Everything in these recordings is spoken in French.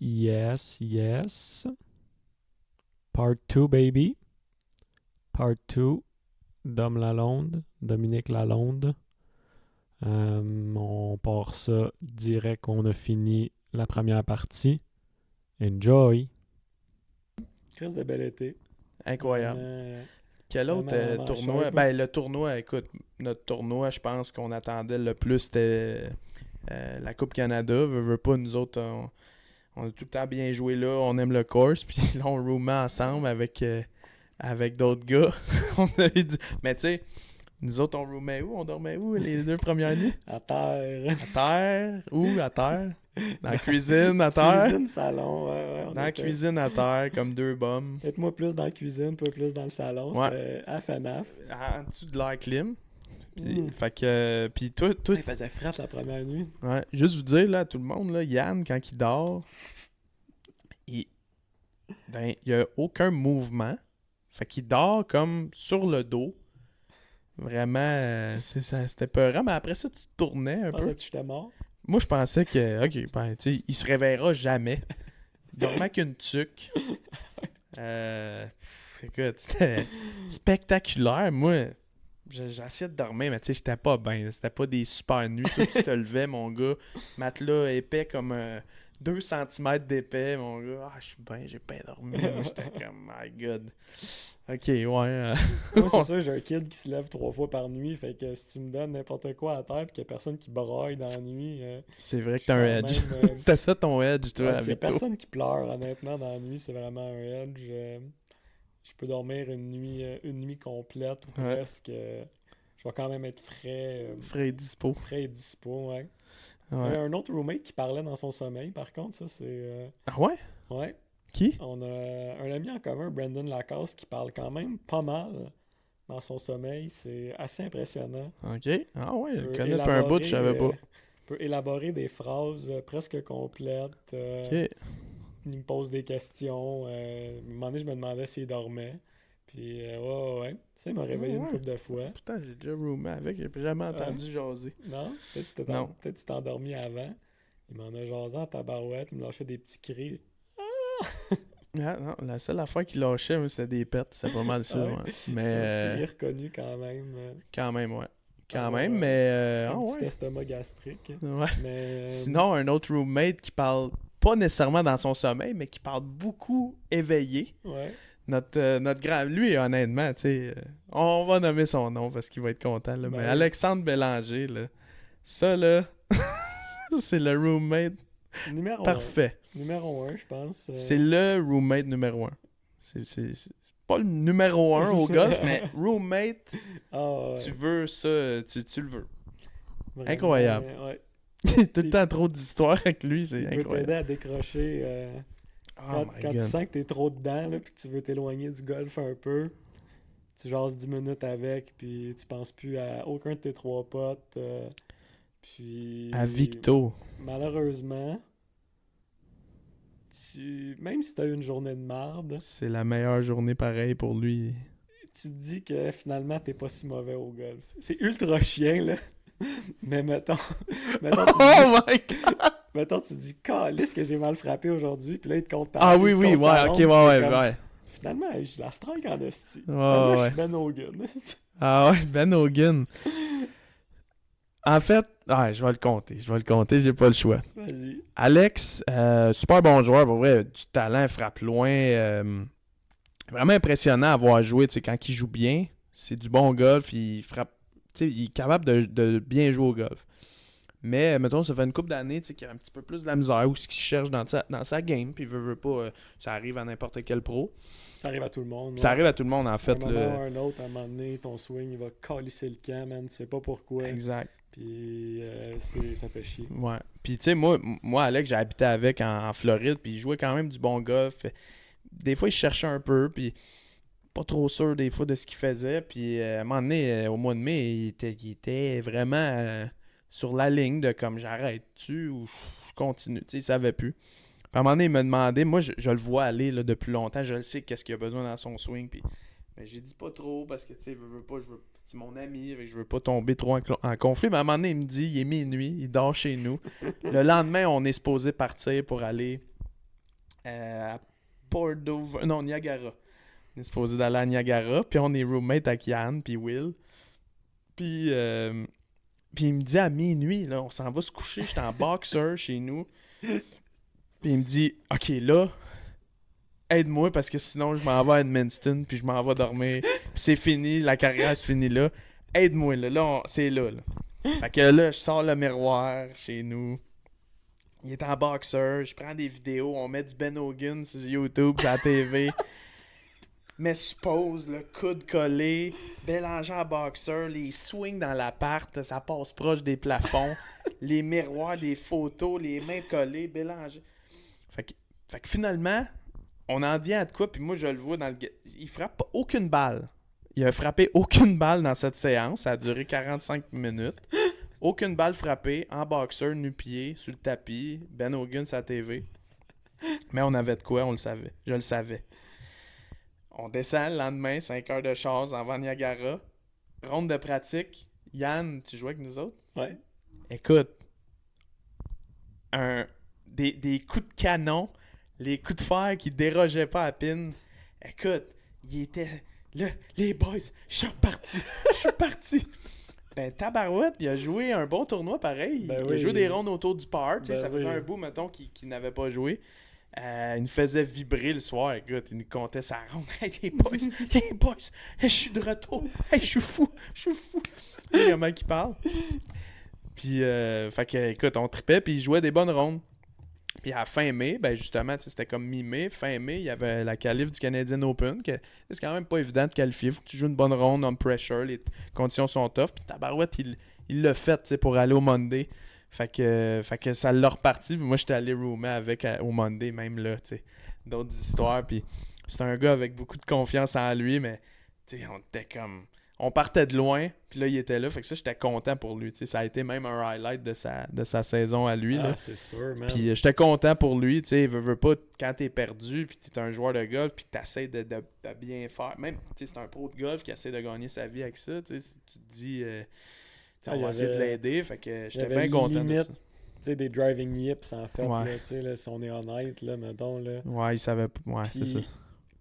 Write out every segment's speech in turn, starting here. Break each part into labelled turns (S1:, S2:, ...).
S1: Yes, yes. Part 2, baby. Part 2. Dom Lalonde. Dominique Lalonde. On part ça direct qu'on a fini la première partie. Enjoy!
S2: Chris de bel été.
S3: Incroyable. Quel autre
S2: vraiment
S3: tournoi?
S2: sharp,
S3: Ben, le tournoi, écoute, notre tournoi, je pense qu'on attendait le plus, c'était la Coupe Canada. Veux pas, nous autres, on a tout le temps bien joué là, on aime le course, puis là, on roomait ensemble avec d'autres gars. On a eu Mais tu sais, nous autres, on roomait où? On dormait où les 2 premières nuits?
S2: À terre.
S3: À terre? Où? À terre? Dans la cuisine, à terre?
S2: Cuisine, salon, ouais.
S3: Dans la cuisine, à terre, comme 2 bums.
S2: Peut-être moi plus dans la cuisine, toi plus dans le salon.
S3: Ouais.
S2: C'était AFNAF.
S3: En dessous de l'air clim. Fait que... Puis toi...
S2: Il faisait frais la première nuit.
S3: Ouais, juste vous dire, là, tout le monde, là, Yann, quand il dort, il y a aucun mouvement. Fait qu'il dort comme sur le dos. Vraiment, c'était peurant. Mais après ça, tu te tournais un
S2: Je
S3: peu.
S2: pensais que j'étais mort.
S3: Moi, je pensais que, OK, ben, tu sais, il se réveillera jamais. Il dormait avec une tuque. Écoute, c'était spectaculaire. Moi, j'essayais de dormir, mais tu sais, j'étais pas bien. C'était pas des super nuits. Toi, tu te levais, mon gars. Matelas épais comme 2 cm d'épais, mon gars. Ah, je suis bien, j'ai bien dormi. Moi, j'étais comme, my God. OK, ouais.
S2: Moi, c'est sûr, j'ai un kid qui se lève 3 fois par nuit. Fait que si tu me donnes n'importe quoi à terre et qu'il y a personne qui braille dans la nuit.
S3: C'est vrai que t'as un edge.
S2: Même,
S3: C'était ça ton edge, toi,
S2: s'il y a
S3: avec toi.
S2: personne qui pleure, honnêtement, dans la nuit, c'est vraiment un edge. Je peux dormir une nuit complète ou
S3: Ouais.
S2: presque. Je vais quand même être frais.
S3: Frais et dispo.
S2: Frais et dispo, ouais.
S3: Ouais.
S2: Il y a un autre roommate qui parlait dans son sommeil, par contre, ça c'est...
S3: Ah ouais?
S2: Ouais.
S3: Qui?
S2: On a un ami en commun, Brandon Lacasse, qui parle quand même pas mal dans son sommeil. C'est assez impressionnant.
S3: OK. Ah ouais, je
S2: Peut
S3: connais pas un bout, je savais pas.
S2: Peut élaborer des phrases presque complètes.
S3: OK.
S2: Il me pose des questions. À un moment donné, je me demandais s'il dormait. Puis, ouais. Ça, il m'a réveillé une
S3: Ouais.
S2: couple de fois.
S3: Putain, j'ai déjà roomé avec, j'ai jamais entendu jaser.
S2: Non?
S3: Non.
S2: Peut-être que tu t'es endormi avant. Il m'en a jasé en tabarouette. Il me lâchait des petits cris.
S3: Ah non, la seule affaire qu'il lâchait, moi, c'était des pets. C'était pas mal ça,
S2: Ouais.
S3: ouais.
S2: Il est
S3: Mais
S2: reconnu quand même.
S3: quand même, ouais. Quand
S2: Ah,
S3: même,
S2: ouais.
S3: mais...
S2: Un
S3: ah
S2: petit
S3: ouais.
S2: estomac gastrique.
S3: Ouais.
S2: Mais,
S3: Sinon, un autre roommate qui parle pas nécessairement dans son sommeil, mais qui parle beaucoup éveillé.
S2: ouais.
S3: Notre grand... Lui, honnêtement, tu sais... on va nommer son nom parce qu'il va être content, là. Mais
S2: Ben,
S3: Alexandre Bélanger, là... Ça, là... c'est le roommate
S2: Numéro
S3: parfait.
S2: 1. Numéro 1, je pense.
S3: C'est le roommate numéro 1. C'est pas le numéro 1 au golf, mais roommate,
S2: Ah, ouais.
S3: tu veux ça, tu le veux.
S2: Vraiment,
S3: Incroyable.
S2: Ouais.
S3: Tout le temps trop d'histoires avec lui, c'est
S2: Il peut
S3: incroyable.
S2: t'aider à décrocher
S3: Oh my
S2: quand tu
S3: God.
S2: sens que t'es trop dedans là, puis que tu veux t'éloigner du golf un peu. Tu jases 10 minutes avec, puis tu penses plus à aucun de tes 3 potes. Puis
S3: À Victo.
S2: malheureusement, même si t'as eu une journée de marde,
S3: C'est la meilleure journée pareil pour lui.
S2: tu te dis que finalement t'es pas si mauvais au golf. C'est ultra chien là. Mais mettons
S3: Oh my God!
S2: mettons, tu te dis, calisse que j'ai mal frappé aujourd'hui, puis là, il te compte
S3: Ah oui, oui, ouais, ok, ouais.
S2: Finalement, j'ai la strike en esti.
S3: Ouais,
S2: Finalement, je
S3: ouais.
S2: suis Ben Hogan.
S3: Ah ouais, Ben Hogan. En fait, je vais le compter, j'ai pas le choix.
S2: Vas-y.
S3: Alex, super bon joueur, pour vrai, du talent, frappe loin. Vraiment impressionnant à voir jouer, tu sais, quand il joue bien. C'est du bon golf, il frappe, tu sais, il est capable de bien jouer au golf. Mais, mettons, ça fait une couple d'années, tu sais, qu'il a un petit peu plus de la misère ou ce qu'il cherche dans sa game, puis veut pas, ça arrive à n'importe quel pro.
S2: Ça arrive à tout le monde.
S3: Ça arrive à tout le monde, en
S2: À un
S3: fait.
S2: moment
S3: Là.
S2: ou un autre, à un moment donné, ton swing, il va calisser le camp, man. Tu sais pas pourquoi.
S3: Exact.
S2: Puis, ça fait chier.
S3: Ouais. Puis, tu sais, moi, Alex, j'ai habité avec en Floride, puis il jouait quand même du bon golf. Des fois, il cherchait un peu, puis pas trop sûr des fois de ce qu'il faisait. Puis, à un moment donné, au mois de mai, il était vraiment sur la ligne de comme j'arrête-tu ou je continue. Tu sais, il savait plus. Puis, à un moment donné, il me demandait, moi, je le vois aller là, depuis longtemps, je le sais qu'est-ce qu'il a besoin dans son swing. Puis, mais j'ai dit pas trop parce que, tu sais, c'est mon ami, je veux pas tomber trop en conflit. Mais à un moment donné, il me dit, il est minuit, il dort chez nous. Le lendemain, on est supposé partir pour aller À non, Niagara. On est supposé d'aller à Niagara, puis on est roommate avec Yann, puis Will. Puis, puis il me dit à minuit, là, on s'en va se coucher, j'étais en boxer chez nous. Puis il me dit, OK, là, aide-moi parce que sinon je m'en vais à Edmundston, puis je m'en vais dormir. Puis c'est fini, la carrière se finit là. Aide-moi, là, c'est là. Fait que là, je sors le miroir chez nous. Il est en boxer, je prends des vidéos, on met du Ben Hogan sur YouTube, sur la TV. Mais suppose, le coude collé, Bélanger en boxer, les swings dans l'appart, ça passe proche des plafonds, les miroirs, les photos, les mains collées, Bélanger. Fait que finalement, on en vient à de quoi, puis moi je le vois dans le... Il frappe aucune balle. Il a frappé aucune balle dans cette séance, ça a duré 45 minutes. Aucune balle frappée, en boxer, nu-pied, sur le tapis, Ben Hogan sur la TV. Mais on avait de quoi, on le savait. Je le savais. On descend le lendemain, 5 heures de char, en va Niagara. Ronde de pratique. Yann, tu jouais avec nous autres?
S2: Ouais.
S3: Écoute, des coups de canon, les coups de fer qui dérogeaient pas à pin. Écoute, il était... Là, les boys, je suis parti. Ben, tabarouette, il a joué un bon tournoi pareil.
S2: Ben
S3: il a joué des rondes autour du par.
S2: Ben
S3: ça faisait
S2: oui.
S3: un bout, mettons, qu'il n'avait pas joué. Il nous faisait vibrer le soir. Écoute, il nous comptait sa ronde. Hey, les boys, je suis de retour. Hey, je suis fou. Comment il parle. Puis, fait que, écoute, on tripait, puis il jouait des bonnes rondes. Puis à fin mai, ben justement, c'était comme mi-mai, fin mai, il y avait la qualif du Canadian Open, que c'est quand même pas évident de qualifier. Faut que tu joues une bonne ronde, on pressure, les conditions sont tough. Puis tabarouette, il l'a fait pour aller au Monday. Fait que ça l'a reparti. Puis moi, j'étais allé roomer avec au Monday, même là, tu sais. D'autres histoires. Puis c'est un gars avec beaucoup de confiance en lui, mais tu sais, on était comme... On partait de loin, puis là, il était là. Fait que ça, j'étais content pour lui. T'sais. Ça a été même un highlight de sa saison à lui.
S2: Ah,
S3: là.
S2: c'est sûr, man.
S3: Puis j'étais content pour lui. Tu sais, veux pas, quand t'es perdu, puis t'es un joueur de golf, puis t'essaies de bien faire. Même, tu sais, c'est un pro de golf qui essaie de gagner sa vie avec ça. Tu sais, tu te dis, on va essayer de l'aider. Fait que j'étais bien content de ça.
S2: Tu sais, des driving yips, en fait,
S3: Ouais.
S2: là, tu sais, là, si on est honnête, là, mettons, là.
S3: Ouais, il savait pas. Ouais, c'est ça.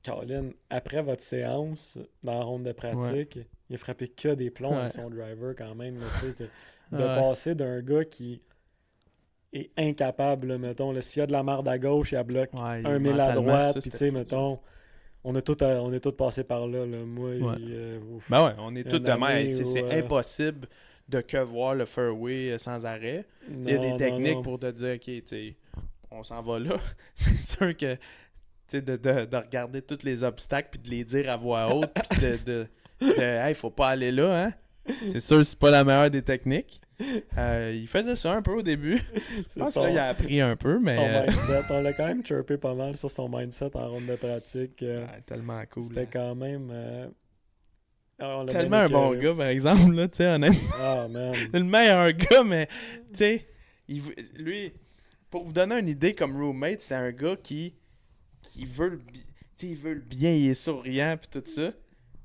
S2: Colin, après votre séance, dans la ronde de pratique, il a frappé que des plombs avec son driver quand même. Là, de passer d'un gars qui est incapable, là, mettons, là, s'il y a de la marde à gauche, il bloque un mille à droite, puis tu sais, mettons, on est tous passés par là. Moi,
S3: ben ouais, on est tous de même. C'est impossible de que voir le fairway sans arrêt. Il y a des techniques pour te dire, OK, t'sais, on s'en va là. C'est sûr que de regarder tous les obstacles puis de les dire à voix haute puis de hey, faut pas aller là, hein? C'est sûr c'est pas la meilleure des techniques. Il faisait ça un peu au début. Je pense que là, il a appris un peu, mais...
S2: Son mindset, on l'a quand même chirpé pas mal sur son mindset en ronde de pratique.
S3: Tellement cool.
S2: C'était quand même...
S3: tellement un bon gars, par exemple, là, tu sais, honnêtement.
S2: Ah, man.
S3: Le meilleur gars, mais, tu sais, lui, pour vous donner une idée comme roommate, c'était un gars qui veut il veut le bien, il est souriant puis tout ça.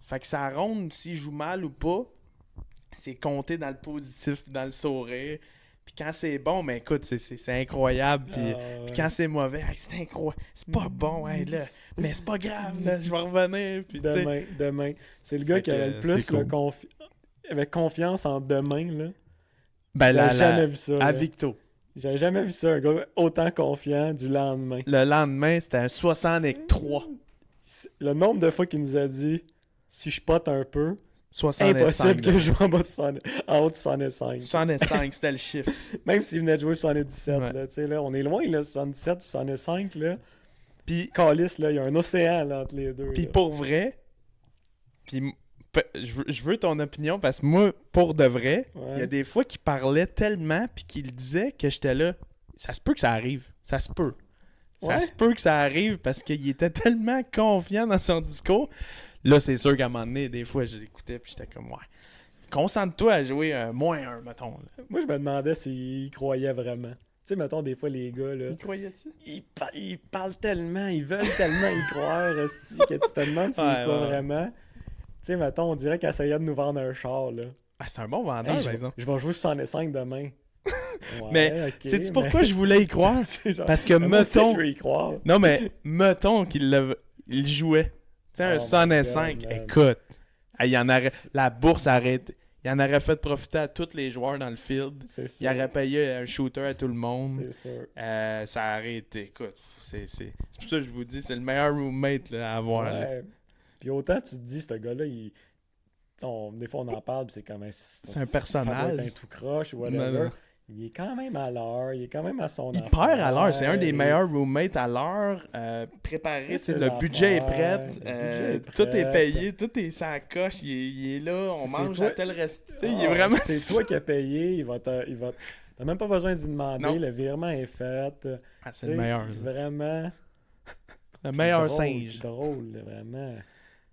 S3: Fait que sa ronde, s'il joue mal ou pas, c'est compté dans le positif, dans le sourire. Puis quand c'est bon, ben écoute, c'est incroyable. Puis quand c'est mauvais, hey, c'est incroyable. C'est pas bon, hey, là. Mais c'est pas grave, là, je vais revenir. Puis,
S2: demain. C'est le gars qui avait le plus avec confiance en demain, là.
S3: Ben,
S2: j'ai jamais vu ça.
S3: À Victo.
S2: J'ai jamais vu ça, un gars autant confiant du lendemain.
S3: Le lendemain, c'était un 63.
S2: Le nombre de fois qu'il nous a dit, si je pote un peu,
S3: 65,
S2: impossible que je joue en haut de 65.
S3: 65, c'était le chiffre.
S2: Même s'il venait de jouer 77. Ouais. Là, là, on est loin, là, 77 ou 65. Là.
S3: Puis,
S2: Calice, là, il y a un océan là, entre les deux.
S3: Puis pour vrai, puis je veux ton opinion parce que moi, pour de vrai, il y a des fois qu'il parlait tellement puis qu'il disait que j'étais là. Ça se peut que ça arrive. Ça se peut. Ça se peut que ça arrive parce qu'il était tellement confiant dans son discours. Là, c'est sûr qu'à un moment donné, des fois, je l'écoutais puis j'étais comme, ouais. Concentre-toi à jouer -1, mettons. Là.
S2: Moi, je me demandais s'il croyait vraiment. Tu sais, mettons, des fois, les gars, là...
S3: Ils croyaient-tu?
S2: Ils parlent tellement, ils veulent tellement y croire, que tu te demandes s'ils y croient vraiment. Tu sais, mettons, on dirait qu'il essayait de nous vendre un char, là.
S3: Ah, c'est un bon vendeur, par exemple.
S2: Je vais jouer 65 demain.
S3: Mais
S2: ok,
S3: sais-tu pourquoi je voulais y croire?
S2: Genre,
S3: Parce que
S2: moi aussi,
S3: mettons...
S2: je veux y croire.
S3: Non, mais mettons il jouait. Tu sais, un
S2: Oh my
S3: 105,
S2: God, man.
S3: écoute, la bourse arrête. Il en aurait fait profiter à tous les joueurs dans le field.
S2: C'est
S3: Il
S2: sûr.
S3: aurait payé un shooter à tout le monde.
S2: C'est sûr.
S3: Ça aurait été, écoute, c'est pour ça que je vous dis, c'est le meilleur roommate là, à avoir. là.
S2: Ouais. Puis autant tu te dis, ce gars-là, des fois on en parle, puis c'est comme
S3: C'est un personnage.
S2: Ça doit être un tout croche ou whatever.
S3: Non, non.
S2: Il est quand même à l'heure, il est quand même à son
S3: Il
S2: affaire.
S3: perd à l'heure, c'est un des meilleurs roommates à l'heure. Préparé,
S2: Fait
S3: tu sais,
S2: ses
S3: le budget est
S2: affaires,
S3: prêt.
S2: le budget est
S3: Tout est
S2: prêt.
S3: payé, tout est sa coche, il est là, on
S2: C'est
S3: mange
S2: toi-
S3: à tel resto. Il est
S2: Ah,
S3: vraiment.
S2: c'est toi qui as payé, t'as même pas besoin d'y demander,
S3: Non.
S2: le virement est fait.
S3: Ah, c'est le meilleur, ça.
S2: Vraiment.
S3: Le meilleur
S2: drôle,
S3: singe.
S2: Drôle, vraiment.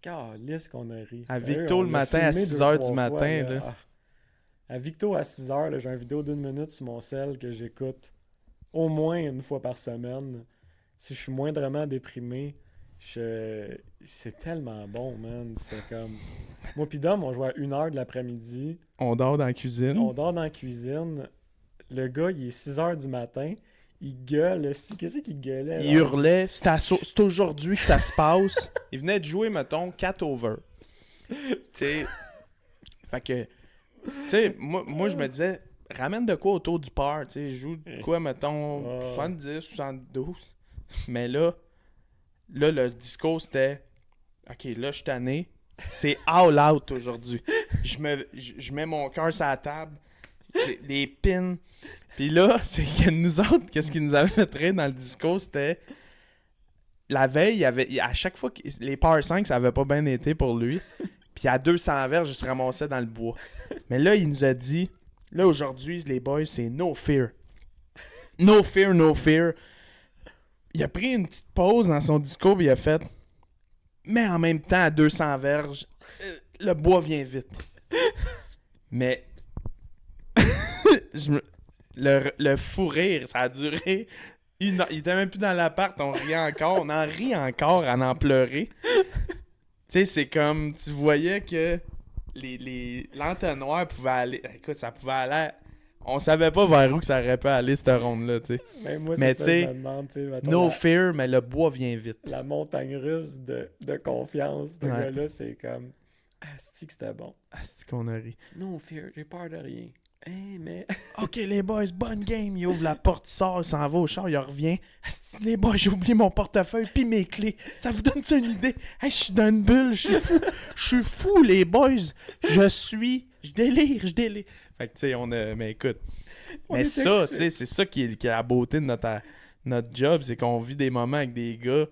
S2: Calisse qu'on a ri.
S3: À
S2: Sérieux,
S3: Victo
S2: on
S3: le
S2: l'a
S3: matin à
S2: filmé
S3: 6
S2: 2,
S3: heures
S2: 3
S3: du matin,
S2: fois,
S3: là.
S2: Ah. À Victo à 6 heures, là, j'ai une vidéo d'1 minute sur mon cell que j'écoute au moins une fois par semaine. Si je suis moindrement déprimé, c'est tellement bon, man. C'était comme... Moi pis Dom, on jouait à 1h de l'après-midi.
S3: On dort dans la cuisine.
S2: On dort dans la cuisine. Le gars, il est 6 heures du matin. Il gueule. Qu'est-ce qu'il gueulait?
S3: Il hurlait. C'est aujourd'hui que ça se passe. Il venait de jouer, mettons, 4 over. Tu sais. Fait que. Tu sais, moi je me disais, ramène de quoi autour du par. Tu sais, joue de quoi, mettons, 70, 72. Mais là, le discours c'était, ok, là, je suis tanné. C'est all out aujourd'hui. Je mets mon cœur sur la table. C'est des pins. Puis là, c'est que nous autres, qu'est-ce qui nous avait fait rire dans le discours, c'était la veille, à chaque fois que les Power 5, ça avait pas bien été pour lui. Puis à 200 verges, il se ramassait dans le bois. Mais là, il nous a dit, là, aujourd'hui, les boys, c'est no fear. No fear, no fear. Il a pris une petite pause dans son discours, puis il a fait, mais en même temps, à 200 verges, le bois vient vite. Mais le fou rire, ça a duré une heure. Il était même plus dans l'appart, on riait encore, on en rit encore à en pleurer. Tu sais, c'est comme, tu voyais que l'entonnoir pouvait aller, écoute, ça pouvait aller, on savait pas vers où que ça aurait pu aller cette ronde-là, tu sais.
S2: Mais
S3: tu sais, no fear, mais le bois vient vite.
S2: La montagne russe de confiance, ce
S3: Ouais.
S2: gars-là, c'est comme... Asti que c'était bon.
S3: Asti qu'on a ri.
S2: No fear, j'ai peur de rien. Hey, mais...
S3: Ok, les boys, bonne game. Il ouvre la porte, il sort, il s'en va au char, il revient. Asti, les boys, j'ai oublié mon portefeuille puis mes clés. Ça vous donne-tu une idée? Hey, je suis dans une bulle, je suis fou. Je suis fou, les boys. Je délire. Fait que, tu sais, mais écoute. Mais ça, tu sais, c'est ça qui est la beauté de notre job, c'est qu'on vit des moments avec des gars.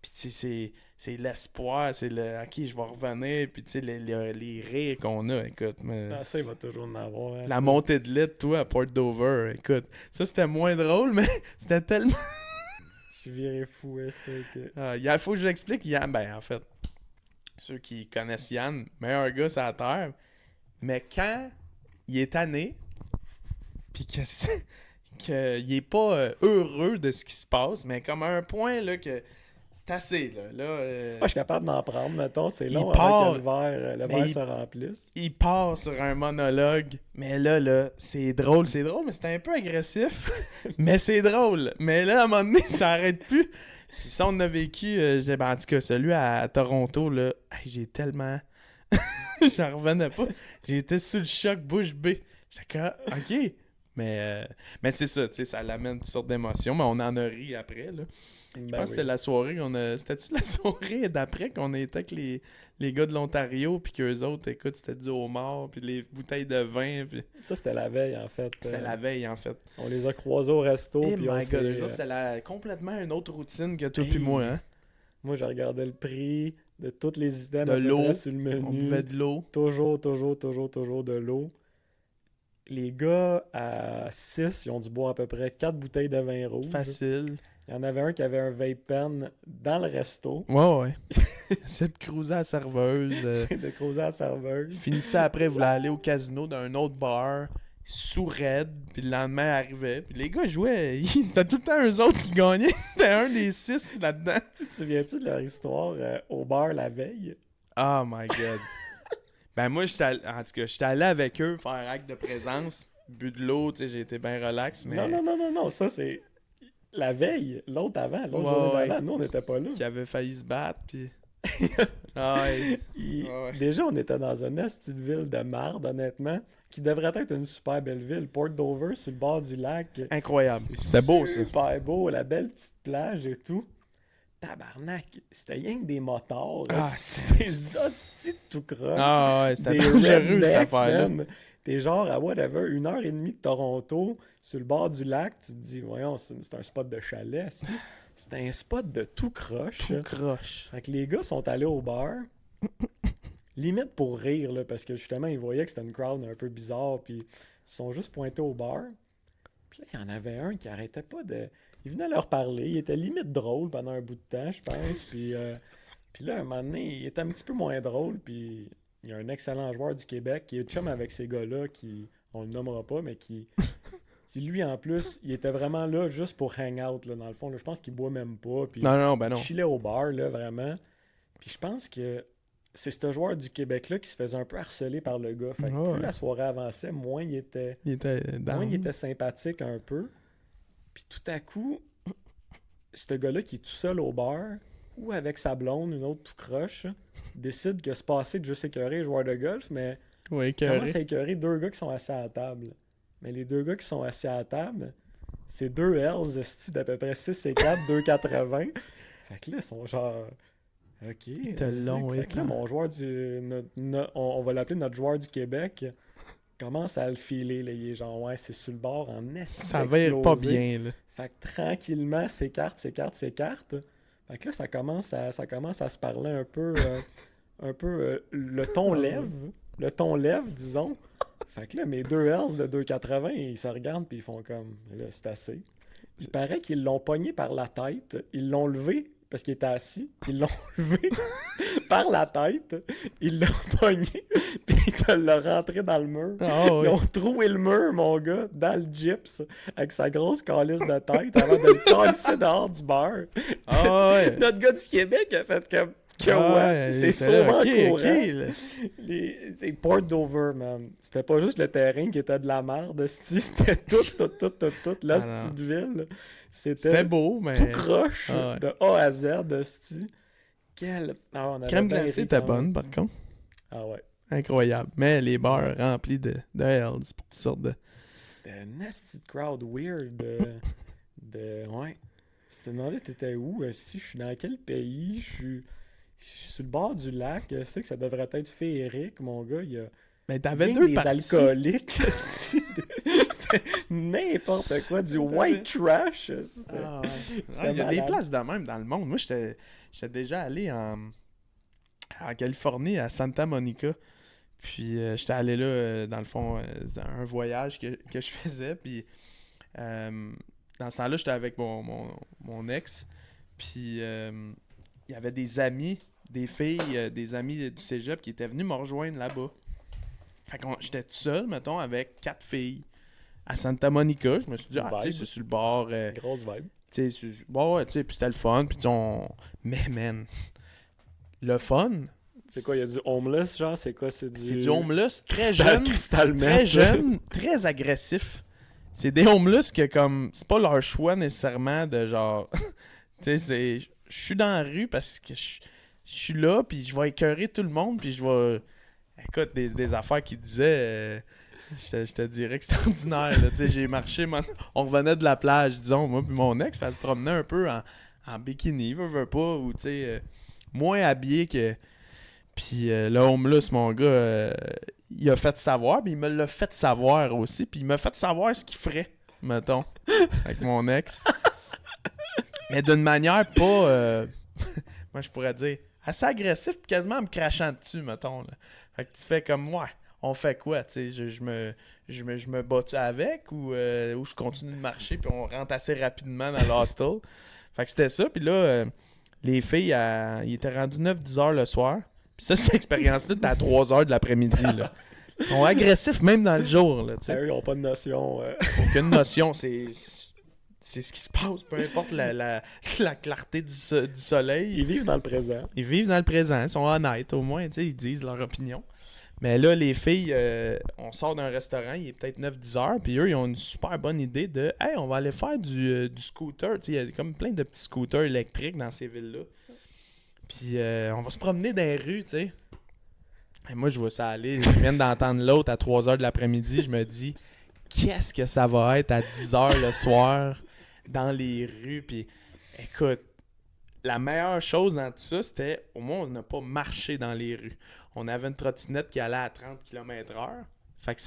S3: Puis, tu sais, c'est l'espoir, c'est le « OK, je vais revenir », puis tu sais, les rires qu'on a, écoute.
S2: Ça, il va toujours en avoir. Hein,
S3: la montée de lait, toi, à Port Dover, écoute. Ça, c'était moins drôle, mais c'était tellement...
S2: Je suis viré fou, c'est que...
S3: Il faut que je l'explique, Yann. Ben, en fait, ceux qui connaissent Yann, meilleur gars sur la Terre. Mais quand il est tanné, puis qu'il est pas heureux de ce qui se passe, mais comme à un point, là, que... C'est assez, là.
S2: Moi, je suis capable d'en prendre, mettons. C'est long
S3: part,
S2: avant que le verre se remplisse.
S3: Il part sur un monologue. Mais là, c'est drôle, mais c'est un peu agressif. Mais c'est drôle. Mais là, à un moment donné, ça arrête plus. Puis ça, on a vécu, en tout cas, celui à Toronto, là, j'ai tellement... J'en revenais pas. J'ai été sur le choc bouche bée. J'étais comme, OK. Mais c'est ça, tu sais, ça l'amène toutes sortes d'émotions. Mais on en a ri après, là. Je pense que c'était la soirée C'était-tu la soirée d'après qu'on était avec les gars de l'Ontario, puis qu'eux autres, écoute, c'était du homard, puis les bouteilles de vin. Puis...
S2: Ça, c'était la veille, en fait.
S3: C'était la veille, en fait.
S2: On les a croisés au resto.
S3: Eh
S2: puis
S3: my God, eux autres, c'était complètement une autre routine que toi puis moi, hein?
S2: Moi, j'ai regardé le prix de tous les items
S3: de l'eau,
S2: sur le menu.
S3: on buvait de l'eau.
S2: Toujours de l'eau. Les gars, à 6, ils ont dû boire à peu près 4 bouteilles de vin rouge.
S3: Facile.
S2: Il y en avait un qui avait un vape pen dans le resto.
S3: Ouais. C'est de cruiser à la serveuse.
S2: De creuser à la serveuse.
S3: Finissait après, voulait aller au casino d'un autre bar, sous raide, puis le lendemain arrivait. Puis les gars jouaient, c'était tout le temps eux autres qui gagnaient. C'était un des 6 là-dedans.
S2: Tu te souviens-tu de leur histoire au bar la veille?
S3: Oh my God. Ben moi, en tout cas, j'étais allé avec eux faire un acte de présence. bu de l'eau, tu sais, j'ai été bien relax, mais...
S2: Non, ça c'est la veille, l'autre
S3: Ouais,
S2: journée d'avant, nous on n'était pas là.
S3: Qui avait failli se battre, puis... Ah ouais. Ouais.
S2: Déjà, on était dans une petite ville de marde, honnêtement, qui devrait être une super belle ville. Port Dover, sur le bord du lac.
S3: Incroyable. C'était beau, ça.
S2: Super beau, la belle petite plage et tout. Tabarnak, c'était rien que des motards.
S3: Ah,
S2: c'était des hosties de tout croche.
S3: Ah ouais, c'était
S2: Des
S3: dangereux, cette
S2: rednecks,
S3: affaire-là.
S2: man. T'es genre à whatever, 1h30 de Toronto, sur le bord du lac, tu te dis, voyons, c'est un spot de chalet, si. C'est un spot de tout croche.
S3: Tout croche.
S2: Fait que les gars sont allés au bar, limite pour rire, là, parce que justement, ils voyaient que c'était une crowd un peu bizarre, puis ils se sont juste pointés au bar. Puis là, il y en avait un qui arrêtait pas de... Il venait leur parler, il était limite drôle pendant un bout de temps, je pense, puis là, un moment donné, il était un petit peu moins drôle, puis il y a un excellent joueur du Québec qui est chum avec ces gars-là, qui, on le nommera pas, mais qui lui, en plus, il était vraiment là juste pour hang out, là, dans le fond. Là, je pense qu'il boit même pas. Puis
S3: Non, ben non.
S2: il chillait au bar, là, vraiment. Puis je pense que c'est ce joueur du Québec-là qui se faisait un peu harceler par le gars. Fait que plus la soirée avançait, moins il était sympathique un peu. Puis tout à coup, ce gars-là qui est tout seul au bar, ou avec sa blonde, une autre tout croche, décide que c'est passé de juste écœurer les joueurs de golf, mais commence à écœurer deux gars qui sont assis à la table. Mais les deux gars qui sont assis à la table, c'est deux Hells d'à peu près 6 et 4, 2,80. Fait que là, ils sont genre... OK.
S3: T'es long,
S2: fait que là, mon joueur on va l'appeler notre joueur du Québec, commence à le filer. Là. Il est genre, ouais, c'est sur le bord en esti.
S3: Ça va pas bien, là.
S2: Fait que tranquillement, s'écarte. Fait que là, ça commence à se parler un peu... le ton lève, disons. Fait que là, mes deux Hells de 2,80, ils se regardent puis ils font comme, là, c'est assez. Il paraît qu'ils l'ont pogné par la tête, ils l'ont levé parce qu'il était assis, ils l'ont levé par la tête, ils l'ont pogné, puis ils te l'ont rentré dans le mur. Ils ont troué le mur, mon gars, dans le gyps, avec sa grosse calice de tête avant de le calisser dehors du bar. Notre gars du Québec a fait comme... c'est sûrement courant. C'est Port Dover, man. C'était pas juste le terrain qui était de la merde, c'était toute la petite ville.
S3: C'était beau, mais...
S2: tout croche, de A à Z,
S3: Crème glacée était bonne, par contre.
S2: Ah ouais.
S3: Incroyable. Mais les bars remplis de Hells, pour toutes sortes de...
S2: C'était un nasty crowd weird. Ouais. Je te demandais, t'étais où? Si je suis dans quel pays? Je suis sur le bord du lac, je sais que ça devrait être féerique, mon gars. Il y a
S3: t'avais deux
S2: des
S3: parties.
S2: Alcooliques. C'était n'importe quoi, du white trash.
S3: Il y a des places de même dans le monde. Moi, j'étais déjà allé en Californie, à Santa Monica. Puis j'étais allé là, dans le fond, dans un voyage que je faisais. Puis dans ce temps-là, j'étais avec mon ex. Puis il y avait des amis, des filles, des amis du cégep qui étaient venus me rejoindre là-bas. Fait que j'étais tout seul, mettons, avec 4 filles à Santa Monica. Je me suis dit, tu sais, c'est sur le bord.
S2: Grosse vibe.
S3: Tu sais, ouais, tu sais, puis c'était le fun. Puis Mais, man, le fun...
S2: C'est quoi, il y a du homeless, genre? C'est quoi, c'est
S3: du homeless très
S2: jeune,
S3: très agressif. C'est des homeless que, comme, c'est pas leur choix nécessairement de genre... tu sais, je suis dans la rue parce que je suis là, puis je vais écœurer tout le monde, puis je vais... Écoute, des affaires qui disaient... je te dirais extraordinaire, là. Tu sais, j'ai marché... On revenait de la plage, disons, moi puis mon ex, puis elle se promenait un peu en bikini, veut pas, ou tu sais... moins habillé que... Puis le homeless, mon gars, il a fait savoir, puis il me l'a fait savoir aussi, puis il m'a fait savoir ce qu'il ferait, mettons, avec mon ex. Mais d'une manière pas... moi, je pourrais dire... assez agressif, puis quasiment en me crachant dessus, mettons, là. Fait que tu fais comme, ouais, on fait quoi, tu sais, je me bats-tu avec, ou je continue de marcher, puis on rentre assez rapidement dans l'hostel. Fait que c'était ça, puis là, les filles, ils étaient rendus 9-10 heures le soir, puis ça, cette expérience-là, t'es à 3 heures de l'après-midi, là. Ils sont agressifs même dans le jour, là, tu sais.
S2: Eux, ils n'ont pas de notion.
S3: Aucune notion, c'est ce qui se passe, peu importe la clarté du soleil.
S2: Ils vivent dans le présent.
S3: Ils vivent dans le présent, ils sont honnêtes au moins, tu sais, ils disent leur opinion. Mais là, les filles, on sort d'un restaurant, il est peut-être 9-10 heures, puis eux, ils ont une super bonne idée de « Hey, on va aller faire du scooter. » Tu sais, il y a comme plein de petits scooters électriques dans ces villes-là. Puis on va se promener dans les rues, tu sais. Et moi, je vois ça aller. Je viens d'entendre l'autre à 3 heures de l'après-midi. Je me dis, qu'est-ce que ça va être à 10 heures le soir dans les rues? Puis, écoute, la meilleure chose dans tout ça, c'était au moins, on n'a pas marché dans les rues. On avait une trottinette qui allait à 30 km/h. Fait que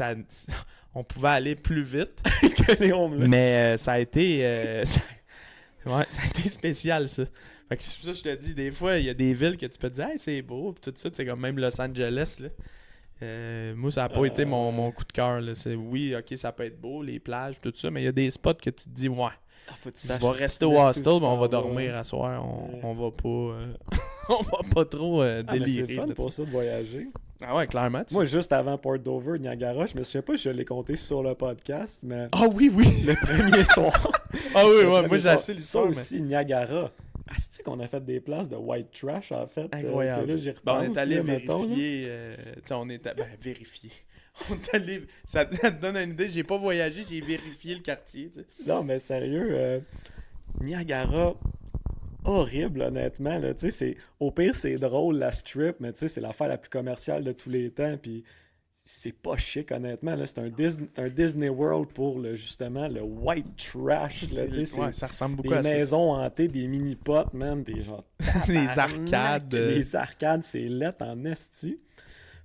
S3: on pouvait aller plus vite.
S2: que les homeless.
S3: Mais ça a été... ça a été spécial, ça. Fait que c'est pour ça que je te dis, des fois, il y a des villes que tu peux te dire « Hey, c'est beau », pis tout ça, c'est comme même Los Angeles, là. Moi, ça n'a pas été mon coup de cœur, là. Oui, ok, ça peut être beau, les plages, tout ça, mais il y a des spots que tu te dis « Ouais, on va rester au hostel, mais on va dormir à soir, on va pas... on va pas trop délirer. »
S2: C'est fun pour ça de voyager.
S3: Ah ouais, clairement.
S2: Moi, juste avant Port Dover, Niagara, je me souviens pas si je l'ai compté sur le podcast, mais...
S3: Ah oui, oui!
S2: Le premier soir.
S3: Ah oui, ouais, moi j'ai assez l'histoire,
S2: mais... Ça aussi, Niagara. Ah, c'est qu'on a fait des places de white trash, en fait.
S3: Incroyable.
S2: Là, j'y repense,
S3: on est allé
S2: mettons,
S3: vérifier. On est vérifier. On est allé... Ça te donne une idée, j'ai pas voyagé, j'ai vérifié le quartier. T'sais.
S2: Non, mais sérieux, Niagara... horrible, honnêtement. Là. Au pire, c'est drôle, la strip, mais c'est l'affaire la plus commerciale de tous les temps. Puis c'est pas chic, honnêtement. Là. C'est un Disney World pour justement le white trash. Là,
S3: ça ressemble beaucoup à ça.
S2: Des maisons hantées, des mini-pots, man, des genre...
S3: des arcades.
S2: Les arcades, c'est lettre en esti.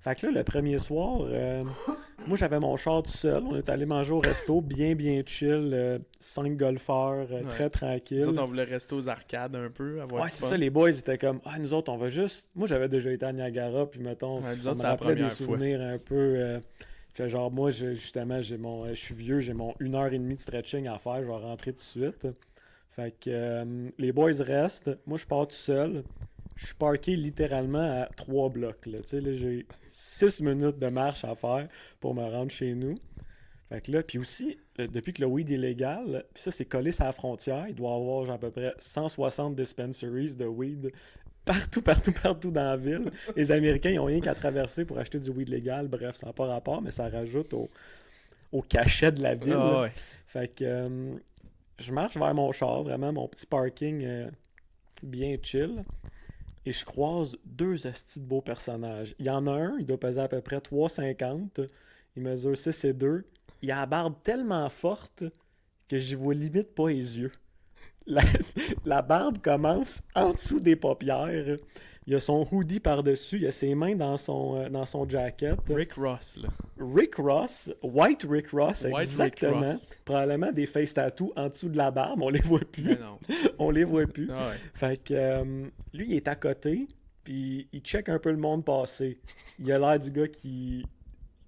S2: Fait que là, le premier soir, moi, j'avais mon char tout seul. On est allé manger au resto, bien chill. 5 golfeurs, très tranquille.
S3: Nous autres, on voulait rester aux arcades un peu, avoir du
S2: c'est
S3: fun.
S2: ça, les boys étaient comme, nous autres, on va juste... Moi, j'avais déjà été à Niagara, puis mettons, ça me rappelait des souvenirs un peu... genre, moi, justement, je suis vieux, j'ai mon 1h30 de stretching à faire, je vais rentrer tout de suite. Fait que les boys restent, moi, je pars tout seul. Je suis parké littéralement à 3 blocs. Là, j'ai 6 minutes de marche à faire pour me rendre chez nous. Fait que là, puis aussi, depuis que le weed est légal, puis ça, c'est collé sur la frontière. Il doit y avoir genre, à peu près 160 dispensaries de weed partout dans la ville. Les Américains, ils n'ont rien qu'à traverser pour acheter du weed légal. Bref, ça n'a pas rapport, mais ça rajoute au cachet de la ville.
S3: Ah, ouais.
S2: Fait que je marche vers mon char, vraiment, mon petit parking bien chill. Et je croise 2 astis de beaux personnages. Il y en a un, il doit peser à peu près 3,50. Il mesure 6 et 2. Il a la barbe tellement forte que j'y vois limite pas les yeux. La barbe commence en dessous des paupières. Il a son hoodie par-dessus. Il a ses mains dans son jacket.
S3: Rick Ross, là.
S2: Rick Ross, White Rick Ross,
S3: White
S2: exactement.
S3: Rick Ross.
S2: Probablement des face tattoos en dessous de la barbe. On les voit plus.
S3: Mais non.
S2: On les voit plus.
S3: Ah ouais.
S2: Fait que lui, il est à côté, puis il check un peu le monde passer. Il a l'air du gars qui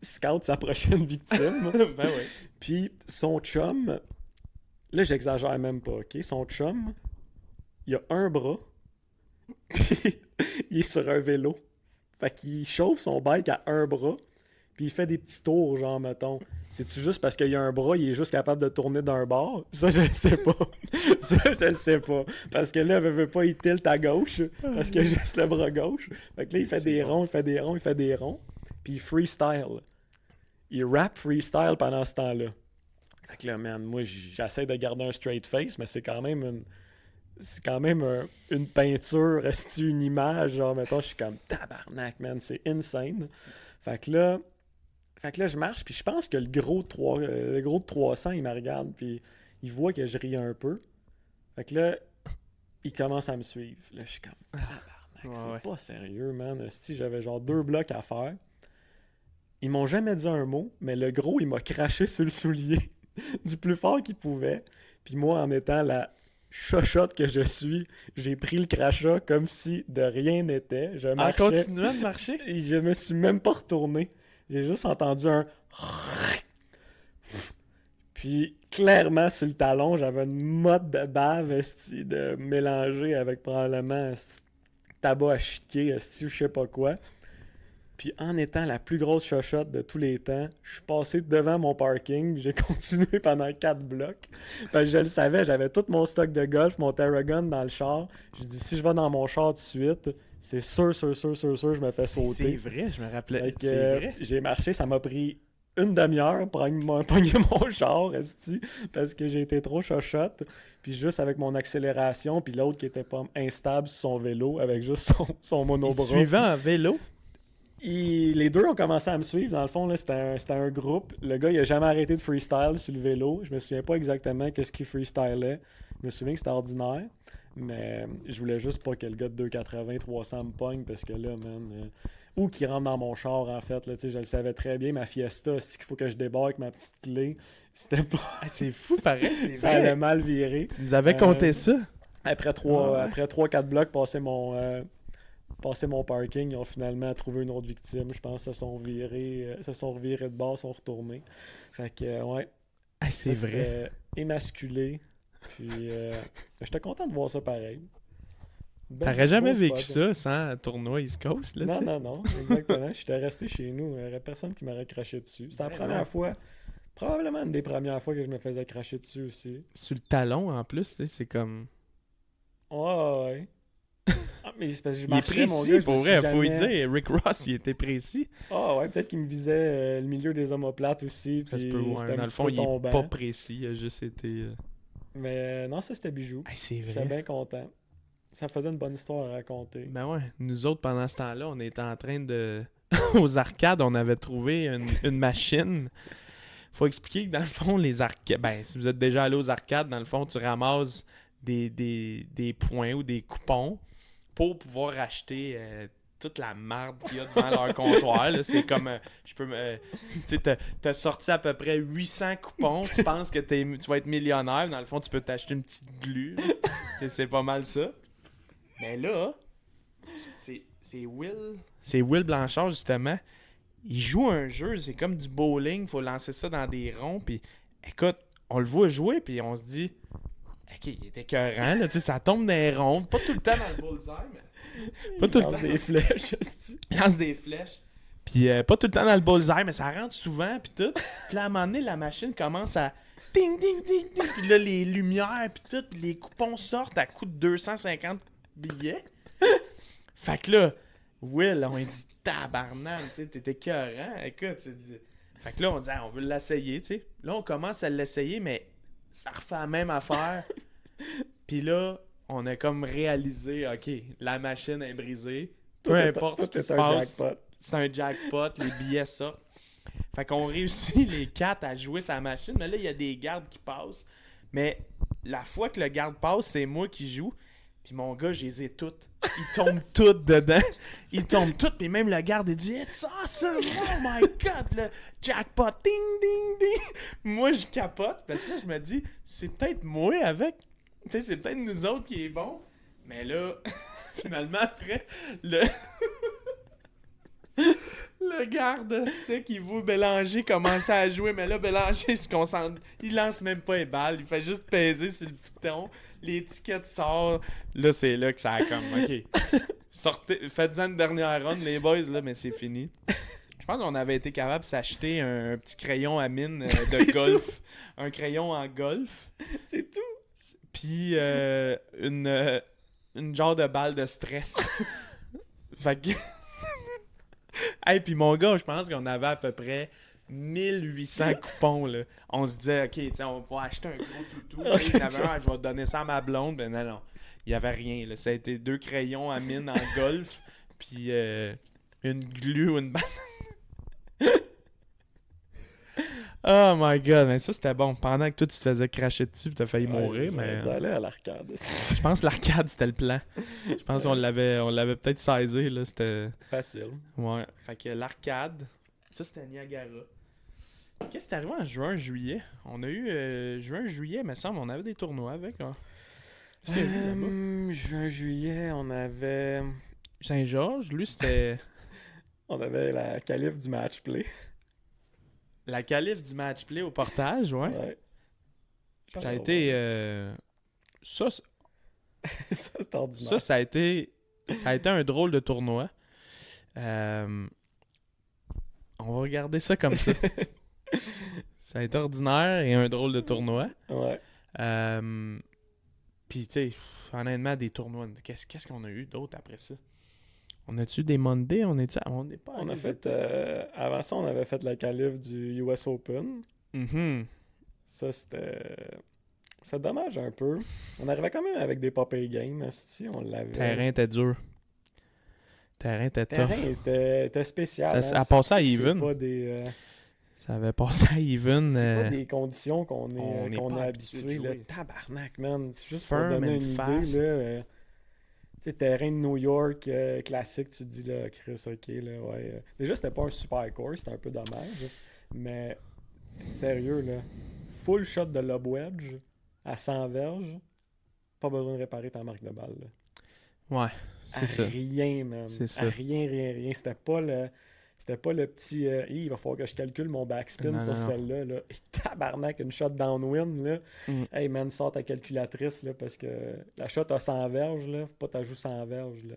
S2: scout sa prochaine victime.
S3: Ben oui.
S2: Puis son chum, là, j'exagère même pas, ok? Son chum, il a un bras, puis il est sur un vélo. Fait qu'il chauffe son bike à un bras, puis il fait des petits tours, genre, mettons. C'est-tu juste parce qu'il y a un bras, il est juste capable de tourner d'un bord? Ça, je le sais pas. Ça, je le sais pas. Parce que là, il veut pas, il tilte à gauche, parce qu'il a juste le bras gauche. Fait que là, il fait des ronds, il fait des ronds, il fait des ronds. Puis il freestyle. Il rap freestyle pendant ce temps-là. Fait que là, man, moi, j'essaie de garder un straight face, mais c'est quand même une peinture, reste une image, genre, mettons, je suis comme tabarnak, man, c'est insane. Fait que là, je marche, puis je pense que le gros de 300, il me regarde, puis il voit que je ris un peu. Fait que là, il commence à me suivre. Là, je suis comme tabarnak, c'est pas sérieux, man. Si j'avais genre 2 blocs à faire. Ils m'ont jamais dit un mot, mais le gros, il m'a craché sur le soulier du plus fort qu'il pouvait. Puis moi, en étant la chochotte que je suis, j'ai pris le crachat comme si de rien n'était. Je marchais.
S3: En continuant de marcher?
S2: Et je me suis même pas retourné. J'ai juste entendu un... Puis, clairement, sur le talon, j'avais une motte de bave de mélanger avec probablement tabac à chiquer, je sais pas quoi. Puis en étant la plus grosse chochotte de tous les temps, je suis passé devant mon parking, j'ai continué pendant 4 blocs. Parce que je le savais, j'avais tout mon stock de golf, mon Terragun dans le char. J'ai dit, si je vais dans mon char tout de suite, c'est sûr, je me fais sauter.
S3: C'est vrai, je me rappelais.
S2: Fait que,
S3: C'est vrai.
S2: j'ai marché, ça m'a pris une demi-heure pour pogner mon char, esti, parce que j'ai été trop chochotte. Puis juste avec mon accélération, puis l'autre qui était pas instable sur son vélo, avec juste son
S3: Il
S2: monobras.
S3: te suivait en vélo.
S2: Les deux ont commencé à me suivre. Dans le fond, là, c'était un groupe. Le gars, il a jamais arrêté de freestyle sur le vélo. Je me souviens pas exactement qu'est-ce qu'il freestylait. Je me souviens que c'était ordinaire. Mais je voulais juste pas que le gars de 280, 300 me pogne parce que là, man. Ou qu'il rentre dans mon char, en fait. Là, je le savais très bien. Ma Fiesta, c'est qu'il faut que je débarque ma petite clé. C'était pas.
S3: Ah, c'est fou, pareil, c'est
S2: Ça
S3: vrai.
S2: allait mal virer.
S3: Tu nous avais compté ça.
S2: Après 3-4 blocs, passer mon parking, ils ont finalement trouvé une autre victime. Je pense qu'ils se sont revirés de bord, sont retournés. Fait que, ouais.
S3: Ah, c'est
S2: Ça,
S3: vrai.
S2: c'était émasculé. Puis, j'étais content de voir ça pareil.
S3: T'aurais jamais
S2: beau
S3: vécu
S2: spot.
S3: ça sans un tournoi East Coast, là, tu sais.
S2: Non, exactement. J'étais resté chez nous. Il n'y aurait personne qui m'aurait craché dessus. C'était la
S3: Vraiment.
S2: première fois, probablement une des premières fois que je me faisais cracher dessus aussi.
S3: Sur le talon, en plus, tu sais, c'est comme...
S2: Ouais. Ah, mais c'est parce que je
S3: Il est
S2: marchais, mon
S3: précis,
S2: gars, je
S3: pour
S2: me
S3: vrai,
S2: suis
S3: faut y
S2: jamais-
S3: dire. Rick Ross, il était précis.
S2: Ah ouais, peut-être qu'il me visait le milieu des omoplates aussi.
S3: Ça se
S2: puis
S3: peut, ouais.
S2: c'était un
S3: Dans le
S2: petit
S3: fond,
S2: peu
S3: il est
S2: tombant.
S3: pas précis, il a juste été...
S2: Mais non, ça c'était bijou.
S3: Ah, c'est
S2: J'étais
S3: vrai.
S2: bien content. Ça me faisait une bonne histoire à raconter.
S3: Ben ouais, nous autres, pendant ce temps-là, on était en train de... Aux arcades, on avait trouvé une machine. Faut expliquer que dans le fond, les arcades... Ben, si vous êtes déjà allé aux arcades, dans le fond, tu ramasses des points ou des coupons pour pouvoir acheter toute la marde qu'il y a devant leur comptoir. Là. C'est comme... tu sais, t'as sorti à peu près 800 coupons. Tu penses que tu vas être millionnaire. Dans le fond, tu peux t'acheter une petite glu. C'est pas mal ça. Mais là, c'est Will Blanchard, justement. Il joue un jeu, c'est comme du bowling. Faut lancer ça dans des ronds. Puis, écoute, on le voit jouer, puis on se dit... OK, il était écœurant, là, tu sais, ça tombe dans les ronds. Pas tout le temps dans le bullseye, mais... Pas tout le temps.
S2: Des flèches. esti.
S3: Il lance des flèches. Puis pas tout le temps dans le bullseye, mais ça rentre souvent, puis tout. Puis là, à un moment donné, la machine commence à... Ding, ding, ding, ding. Puis là, les lumières, puis tout, puis les coupons sortent à coût de 250 billets. Fait que là, Will, on dit tabarnak, tu sais, t'étais écœurant. Écoute, fait que là, on dit, ah, on veut l'essayer, tu sais. Là, on commence à l'essayer, mais ça refait la même affaire. Puis là, on a comme réalisé, OK, la machine est brisée. Peu importe ce qui se passe, c'est un jackpot, les billets sortent. Fait qu'on réussit les 4 à jouer sa machine, mais là, il y a des gardes qui passent. Mais la fois que le garde passe, c'est moi qui joue. Puis mon gars, je les ai toutes. Ils tombent toutes dedans. Ils tombent toutes. Puis même le garde, il dit « It's awesome! Oh my God! Le jackpot! Ding, ding, ding! » Moi, je capote. Parce que là, je me dis « C'est peut-être moi avec. Tu sais, c'est peut-être nous autres qui est bon. » Mais là, finalement, après, le garde, tu sais, qui voit Bélanger commencer à jouer, mais là, Bélanger se concentre. Il lance même pas les balles, il fait juste peser sur le piton. L'étiquette sort. Là, c'est là que ça a comme, OK. Sortez, faites-en une dernière run, les boys, là, mais c'est fini. Je pense qu'on avait été capable de s'acheter un petit crayon à mine de golf. Un crayon en golf.
S2: C'est tout.
S3: Puis une genre de balle de stress. Fait que... Hey, puis mon gars, je pense qu'on avait à peu près 1800 coupons, là. On se disait, OK, tiens, on va acheter un gros toutou. Okay, il y en avait un, je vais donner ça à ma blonde. Ben non. Il n'y avait rien, là. Ça a été 2 crayons à mine en golf, puis une glu ou une balle. Oh my God, mais ça, c'était bon. Pendant que toi, tu te faisais cracher dessus et t'as failli mourir, mais...
S2: Ça allait à l'arcade.
S3: Je pense que l'arcade, c'était le plan. Je pense qu'on l'avait peut-être saisi, là. C'était...
S2: Facile.
S3: Ouais. Fait que l'arcade, ça, c'était Niagara. Qu'est-ce qui est arrivé en juin-juillet? On a eu juin-juillet, me semble, on avait des tournois avec. Hein.
S2: Juin-juillet, on avait...
S3: Saint-Georges, lui, c'était...
S2: On avait la qualif du match play.
S3: La qualif du match play au portage, ouais.
S2: Ouais.
S3: Ça a été... Ça,
S2: c'est ordinaire.
S3: ça a été un drôle de tournoi. On va regarder ça comme ça. Ça a été ordinaire et un drôle de tournoi.
S2: Ouais.
S3: Puis, tu sais, honnêtement, des tournois. Qu'est-ce qu'on a eu d'autre après ça? On a-tu des Monday? On n'est pas
S2: On a
S3: allé
S2: fait,
S3: aux
S2: avant ça, on avait fait la qualif du US Open.
S3: Mhm.
S2: Ça, c'est dommage un peu. On arrivait quand même avec des pop games, si on l'avait.
S3: Terrain était dur. Terrain était tough.
S2: Terrain était spécial.
S3: Ça a passé à even.
S2: C'est pas des,
S3: Ça avait passé à even.
S2: c'est pas des conditions qu'on
S3: on n'est
S2: est
S3: pas
S2: habitué.
S3: habitué de
S2: Là.
S3: jouer.
S2: Tabarnak, man. C'est juste
S3: Firm
S2: pour donner
S3: and
S2: une
S3: fast.
S2: idée. Là, tu sais, terrain de New York classique, tu te dis, là, Chris, ok. Là, ouais. Déjà, c'était pas un super course, c'était un peu dommage. Mais sérieux, là, full shot de lob wedge à 100 verges. Pas besoin de réparer ta marque de balle. Là.
S3: Ouais, c'est ça.
S2: Rien, man.
S3: C'est ça.
S2: À rien. C'était pas le petit il va falloir que je calcule mon backspin sur
S3: Non.
S2: celle-là. Là. Et tabarnak, une shot downwind. Là.
S3: Mm.
S2: Hey man, sors ta calculatrice là, parce que la shot a 100 verges. Là. Faut pas t'ajouter 100 verges. Là.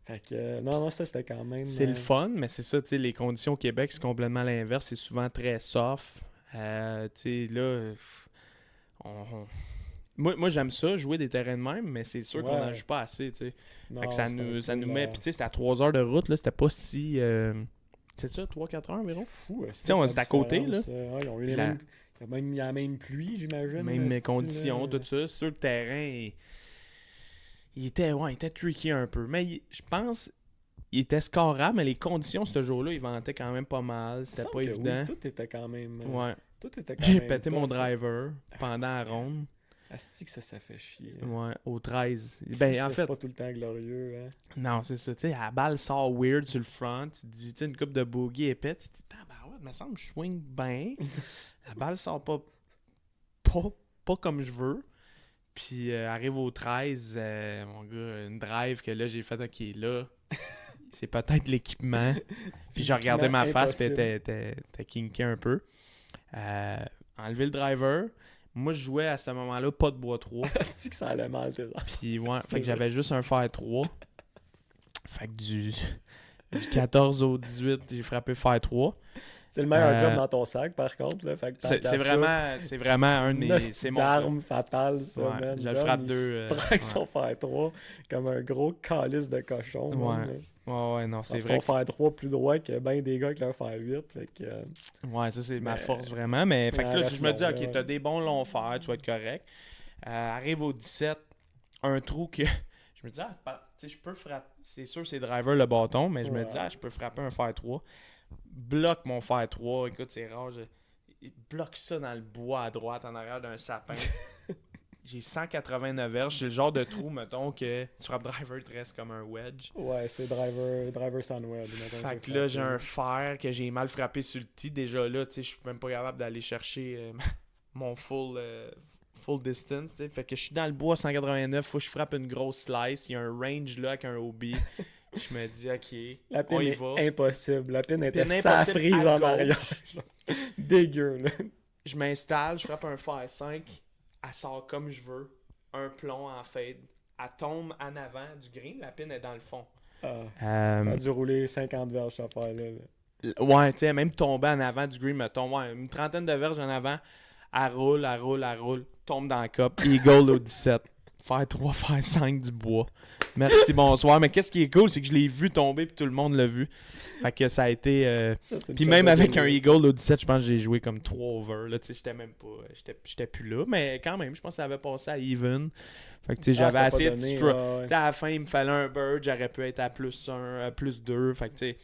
S2: Fait que non, ça c'était quand même.
S3: C'est le fun, mais c'est ça, tu sais, les conditions au Québec, c'est complètement l'inverse. C'est souvent très soft. Tu sais, là, Moi, j'aime ça, jouer des terrains de même, mais c'est sûr qu'on n'en joue pas assez, tu sais.
S2: Non,
S3: Fait que ça nous met... Puis tu sais, c'était à 3 heures de route, là, c'était pas si... C'est ça, 3-4 heures environ?
S2: Fou,
S3: sais, on était à côté, là.
S2: Ils ont eu la même pluie, j'imagine.
S3: Même conditions, tout ça. C'est sûr, le terrain, il était tricky un peu. Mais je pense... Il était scorable, mais les conditions ce jour-là, il ventait quand même pas mal. C'était pas évident.
S2: Oui, tout était quand même...
S3: Ouais.
S2: Tout était quand
S3: J'ai
S2: même
S3: pété mon
S2: tough.
S3: driver pendant la ronde.
S2: Asti que ça fait chier.
S3: Ouais, au 13. Ben, en fait...
S2: C'est pas tout le temps glorieux, hein.
S3: Non, c'est ça. Tu sais, la balle sort weird sur le front. Tu te dis, tu sais, une coupe de bogey épais. Tu te dis, tabarouette, me semble que je swing bien. La balle sort pas comme je veux. Puis, arrive au 13, mon gars, une drive que là, j'ai fait, OK, là, c'est peut-être l'équipement. Puis, j'ai regardé ma face, puis elle était kinké un peu. Enlever le driver. Moi, je jouais à ce moment-là pas de bois 3.
S2: C'est que ça allait mal, tes affaires.
S3: Puis, ouais, fait que j'avais juste un fer 3. Fait que du 14 au 18, j'ai frappé fer 3.
S2: C'est le meilleur club dans ton sac, par contre. Là. Fait que
S3: c'est vraiment un de mes... C'est mon
S2: arme fatale, ça,
S3: ouais,
S2: man.
S3: Je le frappe 2.
S2: Traque son fer 3 comme un gros calice de cochon.
S3: Ouais, non, c'est vrai.
S2: Son fer 3 plus droit que ben des gars avec leur fer 8. Fait que,
S3: ouais, ça, c'est ma force, vraiment. Mais fait que là, si je me dis, OK, t'as des bons longs fers, tu vas être correct. Arrive au 17, un trou que... Je me dis, je peux frapper... C'est sûr, c'est driver le bâton, mais je me dis, je peux frapper un fer 3. Bloque mon fer 3. Écoute, c'est rare. Il bloque ça dans le bois à droite, en arrière d'un sapin. J'ai 189 verges. C'est le genre de trou, mettons, que tu frappes driver, il te reste comme un wedge.
S2: Ouais, c'est driver sans wedge.
S3: Fait que là, j'ai un fer que j'ai mal frappé sur le tee. Déjà là, tu sais, je suis même pas capable d'aller chercher mon full distance. T'sais. Fait que je suis dans le bois 189, faut que je frappe une grosse slice. Il y a un range là avec un OB. Je me dis, OK,
S2: la pine
S3: on y
S2: est
S3: va.
S2: Impossible. La pine était sa frise en arrière. Dégueu, là.
S3: Je m'installe, je frappe un fer 5. Elle sort comme je veux. Un plomb en fade. Elle tombe en avant du green. La pine est dans le fond.
S2: Ça a dû rouler 50 verges, cette affaire-là.
S3: Ouais, tu sais, même tomber en avant du green, mettons. Ouais, une trentaine de verges en avant. Elle roule. Tombe dans la cup. Eagle au 17. Faire 3, faire 5 du bois. Merci, bonsoir. Mais qu'est-ce qui est cool, c'est que je l'ai vu tomber puis tout le monde l'a vu. Fait que ça a été... Puis même avec un Eagle au 17, je pense que j'ai joué comme 3 over. Là, tu sais, j'étais même pas... J'étais plus là. Mais quand même, je pense que ça avait passé à even. Fait que tu sais, j'avais assez de... Tu sais, à la fin, il me fallait un bird. J'aurais pu être à plus 1, à plus 2. Fait que tu sais...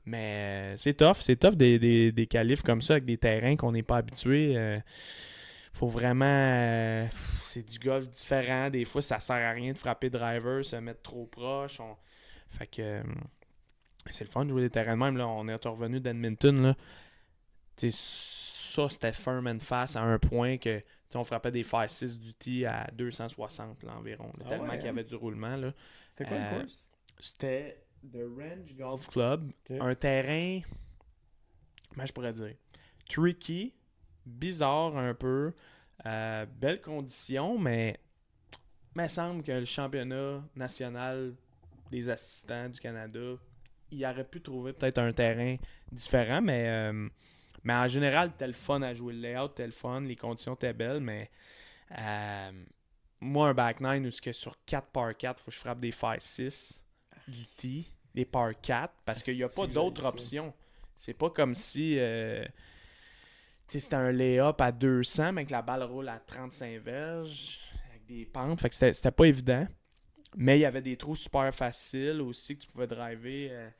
S3: Mais c'est tough des qualifs comme ça avec des terrains qu'on n'est pas habitué. Faut vraiment... c'est du golf différent. Des fois, ça sert à rien de frapper driver, se mettre trop proche. Fait que... c'est le fun de jouer des terrains de même. Là. On est revenu d'Edmonton. Là. Ça, c'était firm and fast à un point que on frappait des fer 6 du tee à 260 là, environ. Là, tellement qu'il y avait du roulement. Là.
S2: C'était quoi le course?
S3: C'était The Range Golf Club. Okay. Un terrain... Comment je pourrais dire? Tricky. Bizarre un peu. Belle condition, mais il me semble que le championnat national des assistants du Canada, il aurait pu trouver peut-être un terrain différent, mais en général, c'était le fun à jouer. Le layout était le fun, les conditions étaient belles, mais moi, un back 9 où sur 4 par 4, il faut que je frappe des fer 6 du tee. les par 4 parce qu'il n'y a pas d'autres options. C'est pas comme si c'était un lay-up à 200 mais que la balle roule à 35 verges avec des pentes. Fait que c'était pas évident. Mais il y avait des trous super faciles aussi que tu pouvais driver.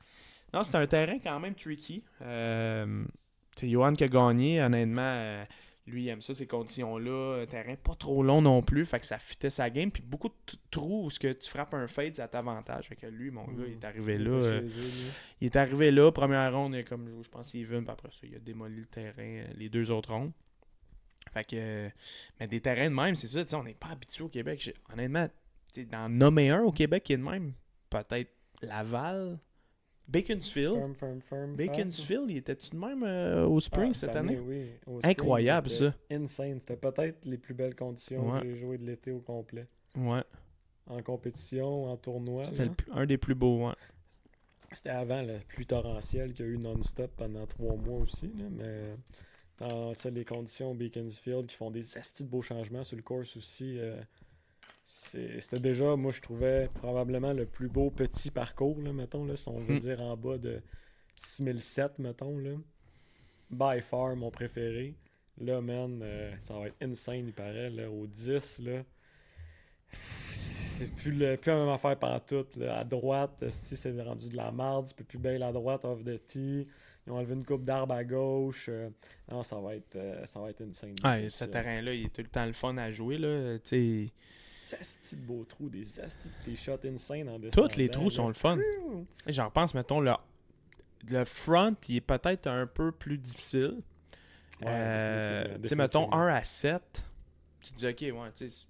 S3: Non, c'était un terrain quand même tricky. C'est Johan qui a gagné. Honnêtement, lui, il aime ça, ces conditions-là. Un terrain pas trop long non plus. Fait que ça fitait sa game. Puis beaucoup de trous où ce que tu frappes un fade, ça t'avantage. Fait que lui, mon gars, il est arrivé là. Il est arrivé là. Première ronde, comme je pense Even. Puis après ça, il a démoli le terrain les 2 autres rondes. Fait que. Mais des terrains de même, c'est ça. On n'est pas habitué au Québec. Honnêtement, d'en nommer un au Québec qui est de même, peut-être Laval. Bakersfield. Bakersfield, il était-tu de même au Spring cette année?
S2: Oui.
S3: Incroyable, ça.
S2: Insane. C'était peut-être les plus belles conditions que j'ai jouées de l'été au complet.
S3: Ouais.
S2: En compétition, en tournoi.
S3: C'était un des plus beaux, ouais.
S2: C'était avant la pluie torrentielle qu'il y a eu non-stop pendant 3 mois aussi. Là, mais dans les conditions au Bakersfield qui font des astis de beaux changements sur le course aussi. C'était déjà, moi je trouvais probablement le plus beau petit parcours, là, mettons, là, si on veut dire en bas de 6007, mettons, là. By far mon préféré. Là, man, ça va être insane, il paraît, là, au 10, là. C'est plus la même affaire pantoute, là. À droite, c'est rendu de la marde, tu peux plus bailler la droite off the tee. Ils ont enlevé une coupe d'arbre à gauche. Non, ça va être insane.
S3: Ouais, ce terrain-là, il est tout le temps le fun à jouer, là, tu sais.
S2: Des astis de beaux trous, des shots insane en descendant.
S3: Tous les trous sont le fun. J'en repense, mettons, le front, il est peut-être un peu plus difficile. Tu sais, mettons, 1 à 7, tu te dis, OK, ouais, tu sais,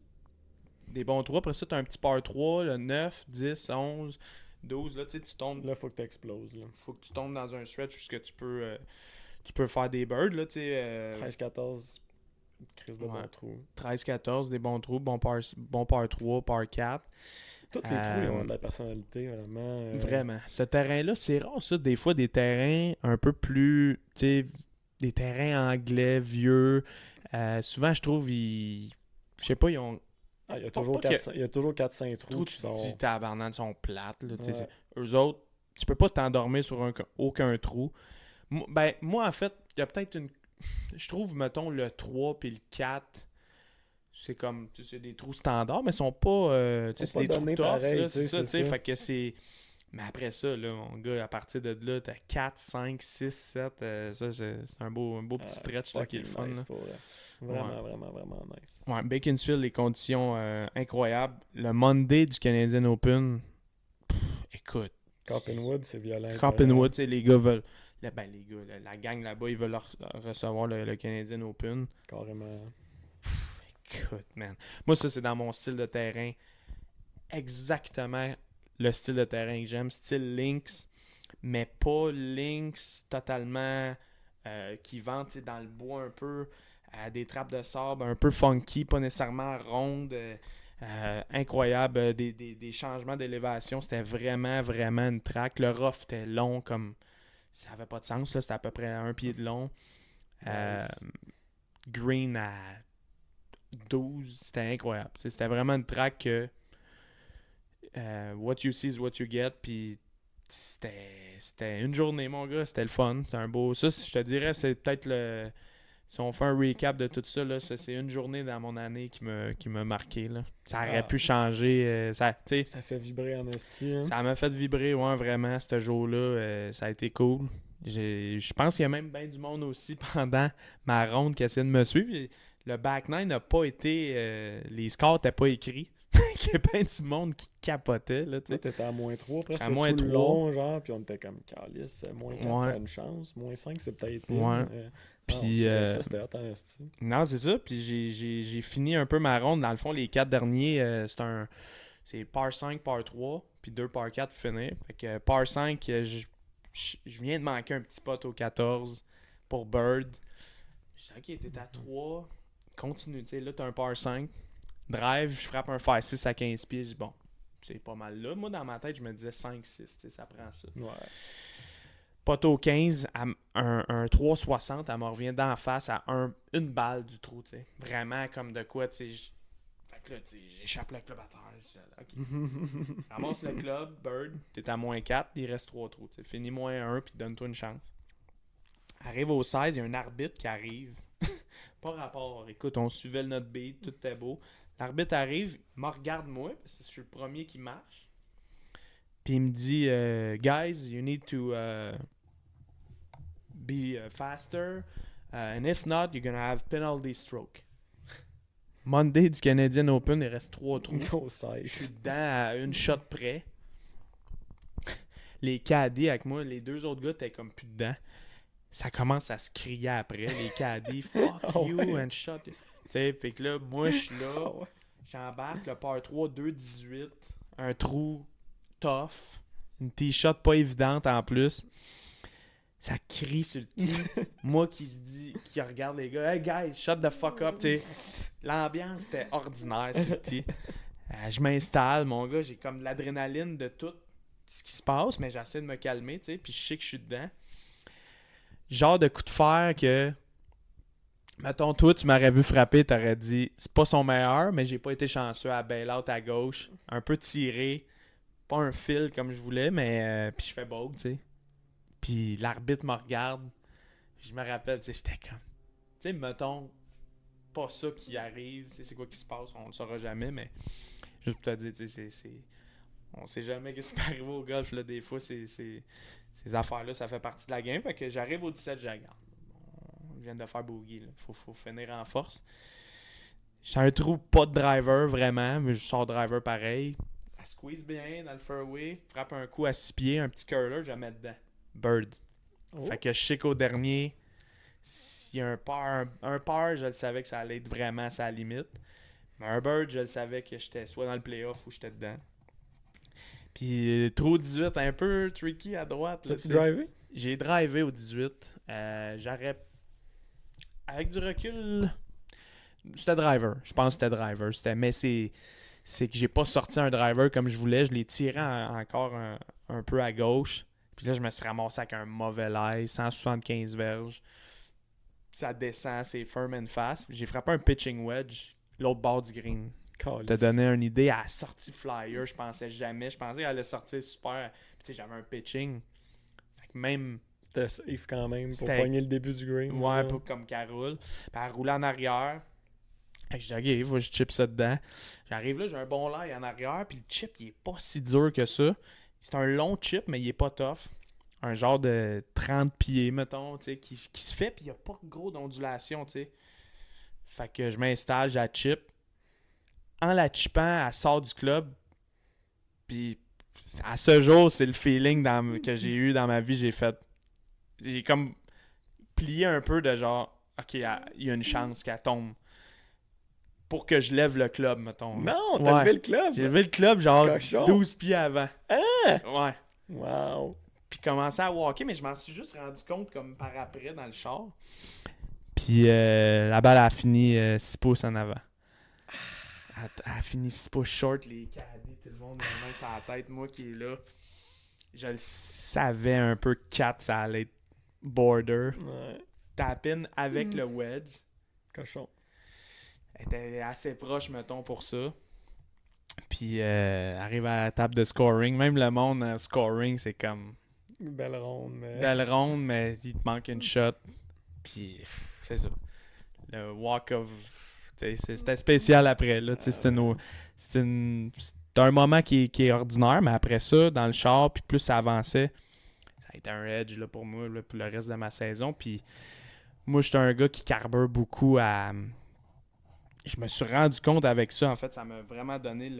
S3: des bons trous. Après ça, tu as un petit par 3, le 9, 10, 11, 12, là, tu sais, tu tombes.
S2: Là, faut que tu exploses.
S3: Faut que tu tombes dans un stretch où tu peux faire des birds, là, tu sais.
S2: 13-14. Crise de bons trous.
S3: 13-14, des bons trous, bon par 3, par 4.
S2: Tous les trous, ils ont de la personnalité, vraiment.
S3: Vraiment. Ce terrain-là, c'est rare, ça. Des fois, des terrains un peu plus, tu sais, des terrains anglais, vieux. Souvent, je trouve, je sais pas, ils ont...
S2: il y a toujours 4-5 trous
S3: qui sont... Tu te dis, tabarnak, ils sont plates, là, tu sais. Eux autres, tu peux pas t'endormir sur aucun trou. Moi, en fait, il y a peut-être une... Je trouve, mettons, le 3 puis le 4, c'est comme, tu sais, des trous standards, mais ils sont pas, tu sais, c'est des trous tough, pareil, là, c'est ça, tu sais, fait que c'est... Mais après ça, là, mon gars, à partir de là, t'as 4, 5, 6, 7, ça, c'est un beau petit stretch, là, qui est le fun,
S2: nice,
S3: là.
S2: Vraiment nice.
S3: Ouais, Bakersfield, les conditions incroyables. Le Monday du Canadian Open, écoute.
S2: Coppenwood, c'est violent.
S3: Coppenwood, tu sais, les gars veulent... la gang là-bas, ils veulent recevoir le Canadian Open.
S2: Carrément.
S3: Écoute, man. Moi, ça, c'est dans mon style de terrain. Exactement le style de terrain que j'aime. Style Lynx, mais pas Lynx totalement qui vend dans le bois un peu, des trappes de sable un peu funky, pas nécessairement rondes. Incroyable. Des changements d'élévation. C'était vraiment, vraiment une track. Le rough était long comme... Ça avait pas de sens, là. C'était à peu près 1 pied de long. Green à 12. C'était incroyable. C'était vraiment une track que what you see is what you get. Puis c'était une journée, mon gars. C'était le fun. C'était un beau... Ça, je te dirais, c'est peut-être le... Si on fait un recap de tout ça, là, c'est une journée dans mon année qui m'a marqué. Là. Ça aurait pu changer. Ça
S2: fait vibrer en esti. Hein?
S3: Ça m'a fait vibrer, ouais, vraiment, ce jour-là. Ça a été cool. Je pense qu'il y a même bien du monde aussi pendant ma ronde qui essayait de me suivre. Le back nine n'a pas été... les scores n'étaient pas écrits. Il y a bien du monde qui capotait. Là,
S2: t'étais à -3, presque
S3: à
S2: -3.
S3: Tout
S2: long, genre, puis on était comme calice. -4, ça a une chance. -5, c'est peut-être
S3: ouais. Puis,
S2: c'était hot en esti.
S3: Non, c'est ça. Puis j'ai fini un peu ma ronde. Dans le fond, les 4 derniers, c'est par 5, par 3, puis 2 par 4 pour finir. Fait que par 5, je viens de manquer un petit pot au 14 pour Bird. Je dis, OK, t'es à 3. Continue. Tu sais, là, t'as un par 5. Drive, je frappe un fer 6 à 15 pieds. Je dis, bon, c'est pas mal là. Moi, dans ma tête, je me disais 5-6. Ça prend ça.
S2: Ouais.
S3: Poteau 15, un 360, elle me revient d'en face à une balle du trou, tu sais. Vraiment comme de quoi, tu sais. que là, tu sais, j'échappe le club à terre. OK. Ramasse le club, Bird, t'es à -4, il reste 3 trous. T'sais. Finis -1, puis donne-toi une chance. Arrive au 16, il y a un arbitre qui arrive. Pas rapport. Écoute, on suivait notre beat, tout était beau. L'arbitre arrive, il me regarde moi, parce que je suis le premier qui marche. Puis il me dit, guys, you need to be faster. And if not, you're gonna have penalty stroke. Monday du Canadian Open, il reste 3 trous. Je suis dedans à une shot près. Les caddies avec moi, les 2 autres gars étaient comme plus dedans. Ça commence à se crier après. Les caddies, fuck you and shot. Tu sais, fait que là, moi je suis là. J'embarque le par 3, 2-18. Un trou tough. Une t-shot pas évidente en plus. Ça crie sur le tee. Moi qui regarde les gars, hey guys, shut the fuck up, tu sais. L'ambiance était ordinaire sur le tee. Je m'installe, mon gars, j'ai comme de l'adrénaline de tout ce qui se passe, mais j'essaie de me calmer, tu sais, puis je sais que je suis dedans. Genre de coup de fer que, mettons, toi, tu m'aurais vu frapper, t'aurais dit, c'est pas son meilleur, mais j'ai pas été chanceux à bail-out à gauche, un peu tiré, pas un fil comme je voulais, mais puis je fais bogue, tu sais. Puis l'arbitre me regarde. Je me rappelle, tu sais, j'étais comme... Tu sais, mettons, pas ça qui arrive. Tu sais, c'est quoi qui se passe, on le saura jamais, mais... Juste pour te dire, tu sais, c'est... On sait jamais ce qui peut arriver au golf, là. Des fois, ces affaires-là, ça fait partie de la game. Fait que j'arrive au 17, je regarde. On vient de faire bogey, là. Faut finir en force. J'ai un trou, pas de driver, vraiment, mais je sors driver pareil. Elle squeeze bien dans le fairway. Frappe un coup à 6 pieds, un petit curler, je la mets dedans. Bird. Oh. Fait que je sais qu'au dernier, s'il y a un par, je le savais que ça allait être vraiment à sa limite. Mais un bird, je le savais que j'étais soit dans le playoff ou j'étais dedans. Puis trou 18, un peu tricky à droite.
S2: T'as-tu drivé?
S3: J'ai drivé au 18. J'aurais... Avec du recul, c'était driver. Je pense que c'était driver. Mais c'est que j'ai pas sorti un driver comme je voulais. Je l'ai tiré encore un peu à gauche. Puis là, je me suis ramassé avec un mauvais lie, 175 verges. Ça descend, c'est firm and fast. J'ai frappé un pitching wedge, l'autre bord du green. T'as donné une idée à la sortie flyer, je pensais jamais. Je pensais qu'elle allait sortir super. Puis tu sais, j'avais un pitching. Fait que même...
S2: C'était safe quand même pour pogner le début du green.
S3: Ouais, un peu comme qu'elle roule. Puis elle roulait en arrière. Fait que je dis, ok, faut que je chip ça dedans. J'arrive là, j'ai un bon lie en arrière. Puis le chip, il est pas si dur que ça. C'est un long chip, mais il est pas tough. Un genre de 30 pieds, mettons, tu sais, qui se fait, puis il n'y a pas gros d'ondulation, tu sais. Fait que je m'installe, je la chip. En la chippant, elle sort du club. Puis à ce jour, c'est le feeling que j'ai eu dans ma vie. J'ai comme plié un peu de genre, ok, il y a une chance qu'elle tombe. Pour que je lève le club, mettons.
S2: Non, t'as levé le club?
S3: J'ai levé le club genre cochon. 12 pieds avant.
S2: Ah!
S3: Ouais.
S2: Wow.
S3: Puis commencé à walker, mais je m'en suis juste rendu compte comme par après dans le char. Puis la balle a fini 6 pouces en avant. Elle a fini 6 pouces short, les caddies, tout le monde a main sur la tête. Moi qui est là, je le savais un peu 4, ça allait être border.
S2: Ouais.
S3: Tap-in avec le wedge.
S2: Cochon.
S3: Elle était assez proche, mettons, pour ça. Puis arrive à la table de scoring. Même le monde scoring, c'est comme...
S2: Belle ronde,
S3: mais il te manque une shot. Puis c'est ça. Le walk of... C'était spécial après. Là, c'est un moment qui est ordinaire, mais après ça, dans le char, puis plus ça avançait, ça a été un edge là, pour moi là, pour le reste de ma saison. Puis moi, j'étais un gars qui carbure beaucoup à... Je me suis rendu compte avec ça, en fait, ça m'a vraiment donné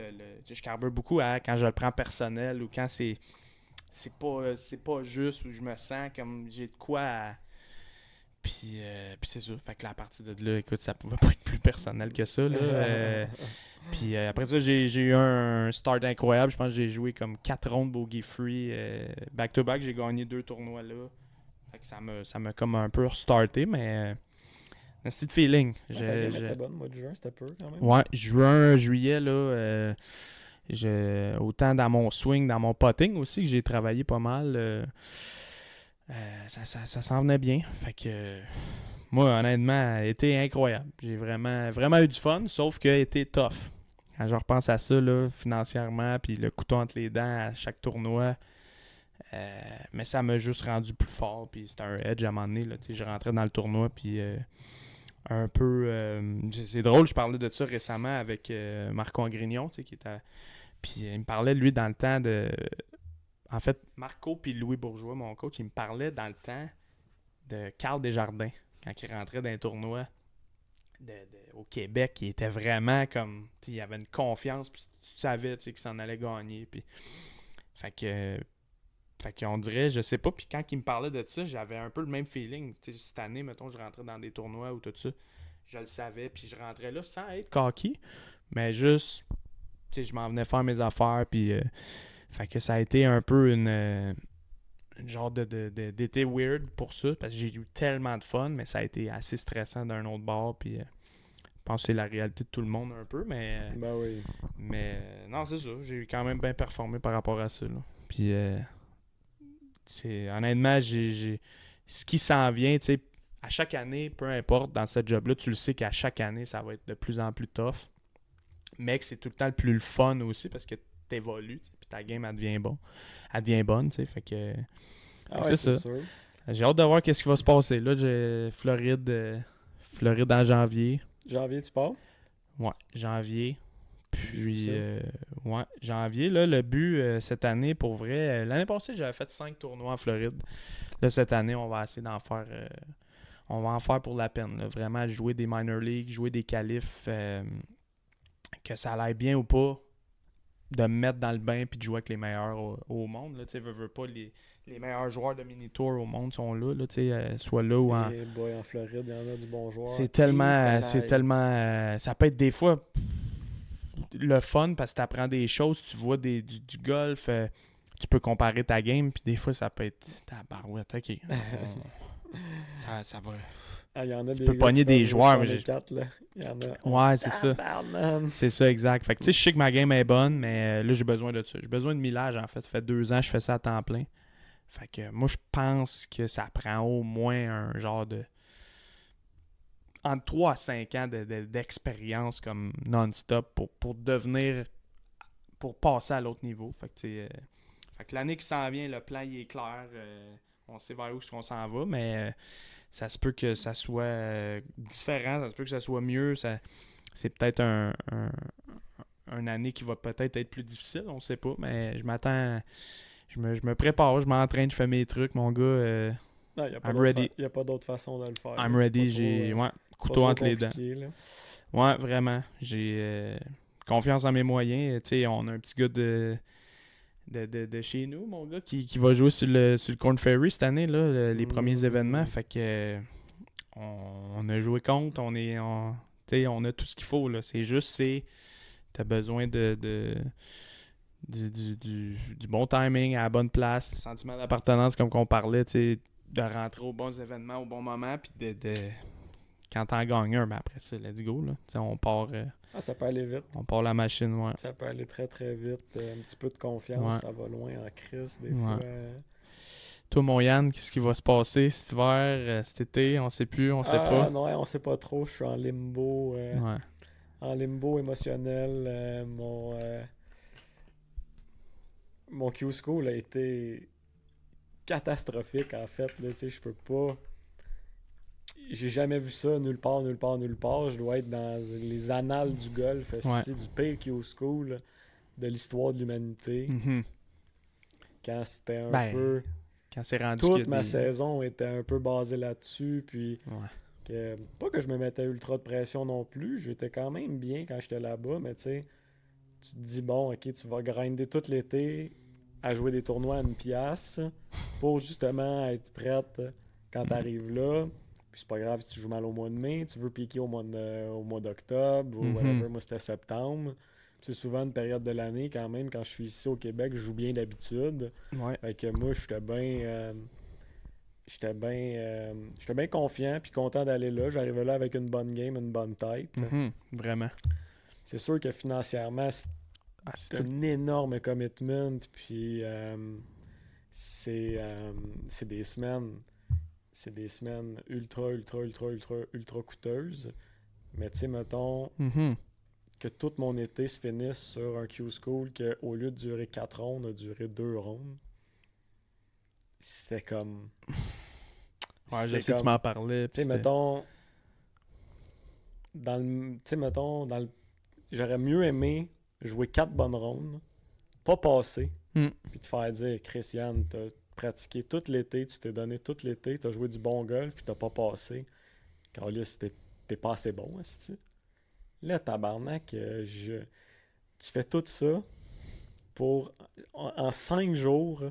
S3: je carbure beaucoup à quand je le prends personnel ou quand c'est pas juste, où je me sens comme j'ai de quoi à... Puis c'est ça, fait que là, à partir de là, écoute, ça pouvait pas être plus personnel que ça, là. Puis après ça, j'ai eu un start incroyable. Je pense que j'ai joué comme 4 rondes bogey free back-to-back. J'ai gagné 2 tournois là. Fait que ça m'a comme un peu restarté, mais... c'est de feeling.
S2: C'était bon, mois de juin, c'était peu quand même.
S3: Ouais, juin, juillet, là, autant dans mon swing, dans mon putting aussi, que j'ai travaillé pas mal, ça s'en venait bien. Fait que, moi, honnêtement, été incroyable. J'ai vraiment, vraiment eu du fun, sauf que été tough. quand je repense à ça, là, financièrement, puis le couteau entre les dents à chaque tournoi, mais ça m'a juste rendu plus fort, puis c'était un edge à un moment donné, là, je rentrais dans le tournoi, puis un peu... c'est drôle, je parlais de ça récemment avec Marco Grignon, qui était... Puis il me parlait, lui, dans le temps de... En fait, Marco puis Louis Bourgeois, mon coach, il me parlait dans le temps de Carl Desjardins, quand il rentrait dans un tournoi au Québec, il était vraiment comme... Il avait une confiance, puis tu savais qu'il s'en allait gagner. Puis... Fait qu'on dirait, je sais pas, puis quand il me parlait de ça, j'avais un peu le même feeling. Cette année, mettons, je rentrais dans des tournois ou tout ça, je le savais, puis je rentrais là sans être cocky, mais juste, je m'en venais faire mes affaires, puis... fait que ça a été un peu une genre d'été weird pour ça, parce que j'ai eu tellement de fun, mais ça a été assez stressant d'un autre bord, puis je pense que c'est la réalité de tout le monde un peu, mais...
S2: Ben oui.
S3: Mais non, c'est ça, j'ai quand même bien performé par rapport à ça, là. Puis, honnêtement, j'ai ce qui s'en vient, tu sais, à chaque année, peu importe, dans ce job-là, tu le sais qu'à chaque année, ça va être de plus en plus tough, mais que c'est tout le temps le plus le fun aussi, parce que t'évolues, puis ta game, elle devient bonne, tu sais, fait que... c'est ça.
S2: Sûr.
S3: J'ai hâte de voir qu'est-ce qui va se passer. Là, j'ai Floride en janvier.
S2: Janvier, tu pars?
S3: Ouais, janvier. Puis, janvier, là, le but cette année, pour vrai, l'année passée, j'avais fait 5 tournois en Floride. Là, cette année, on va essayer d'en faire... on va en faire pour la peine. Là. Vraiment, jouer des minor leagues, jouer des qualifs, que ça aille bien ou pas, de me mettre dans le bain puis de jouer avec les meilleurs au monde. Tu sais, veux pas, les meilleurs joueurs de mini-tour au monde sont là, soit là ou en...
S2: En Floride, il y en a du bon joueur.
S3: C'est tellement... ça peut être des fois le fun parce que tu apprends des choses, tu vois du golf, tu peux comparer ta game, puis des fois, ça peut être... Tabarouette, OK. Ça va...
S2: il y en a
S3: tu peux pogner des joueurs, mais
S2: il y en a.
S3: Ouais, c'est ça. C'est ça, exact. Fait que tu sais, je sais que ma game est bonne, mais là, j'ai besoin de ça. J'ai besoin de millage, en fait. Ça fait 2 ans que je fais ça à temps plein. Fait que moi, je pense que ça prend au moins un genre de... entre 3 à 5 ans d'expérience comme non-stop pour devenir... pour passer à l'autre niveau. Fait que tu sais... fait que l'année qui s'en vient, le plan, il est clair. On sait vers où on s'en va, mais... ça se peut que ça soit différent, ça se peut que ça soit mieux. C'est peut-être une année qui va peut-être être plus difficile, on ne sait pas, mais je m'attends, je me prépare, je m'entraîne, je fais mes trucs, mon gars.
S2: Non, il n'y a pas d'autre façon de le faire.
S3: I'm ready, j'ai couteau entre les dents. Là. Ouais, vraiment. J'ai confiance en mes moyens. T'sais, on a un petit gars de chez nous, mon gars, qui va jouer sur le Corn Ferry cette année, là, les premiers événements. Fait que on a joué contre, on a tout ce qu'il faut. Là. C'est juste, t'as besoin du bon timing, à la bonne place, le sentiment d'appartenance, comme qu'on parlait, de rentrer aux bons événements au bon moment, puis quand t'en gagnes un, ben après ça, let's go. Là. On part...
S2: ça peut aller vite.
S3: On part la machine, ouais.
S2: Ça peut aller très très vite. Un petit peu de confiance, ça va loin en crise des fois.
S3: Toi, mon Yann, qu'est-ce qui va se passer cet hiver, cet été? On sait plus, on sait pas.
S2: Non, on sait pas trop. Je suis en limbo. En limbo émotionnel. Mon Q-School a été catastrophique, en fait. Je peux pas... J'ai jamais vu ça nulle part. Je dois être dans les annales du golf, du pire Q-School de l'histoire de l'humanité.
S3: Mm-hmm.
S2: Quand c'était un peu...
S3: Quand c'est rendu
S2: toute ma saison était un peu basée là-dessus, puis... pas que je me mettais ultra de pression non plus, j'étais quand même bien quand j'étais là-bas, mais tu sais, tu te dis, bon, ok, tu vas grinder tout l'été à jouer des tournois à 1$ pour justement être prête quand t'arrives là. Puis c'est pas grave si tu joues mal au mois de mai, tu veux piquer au mois d'octobre ou whatever, moi c'était septembre. Puis c'est souvent une période de l'année quand même, quand je suis ici au Québec, je joue bien d'habitude. Fait que moi, j'étais bien confiant puis content d'aller là. J'arrivais là avec une bonne game, une bonne tête.
S3: Vraiment.
S2: C'est sûr que financièrement, c'est un énorme commitment. Puis c'est des semaines. C'est des semaines ultra coûteuses. Mais tu sais, mettons, que tout mon été se finisse sur un Q-School qu'au lieu de durer 4 rondes, a duré 2 rondes. C'était comme...
S3: Ouais, je sais, tu m'en parlais.
S2: Tu sais, mettons... J'aurais mieux aimé jouer 4 bonnes rondes, pas passer, puis te faire dire, Christiane, t'as pratiqué tout l'été, tu t'es donné tout l'été, t'as joué du bon golf, puis t'as pas passé. Quand là, t'es pas assez bon, est-ce. Là, tabarnak, tu fais tout ça pour... En 5 jours,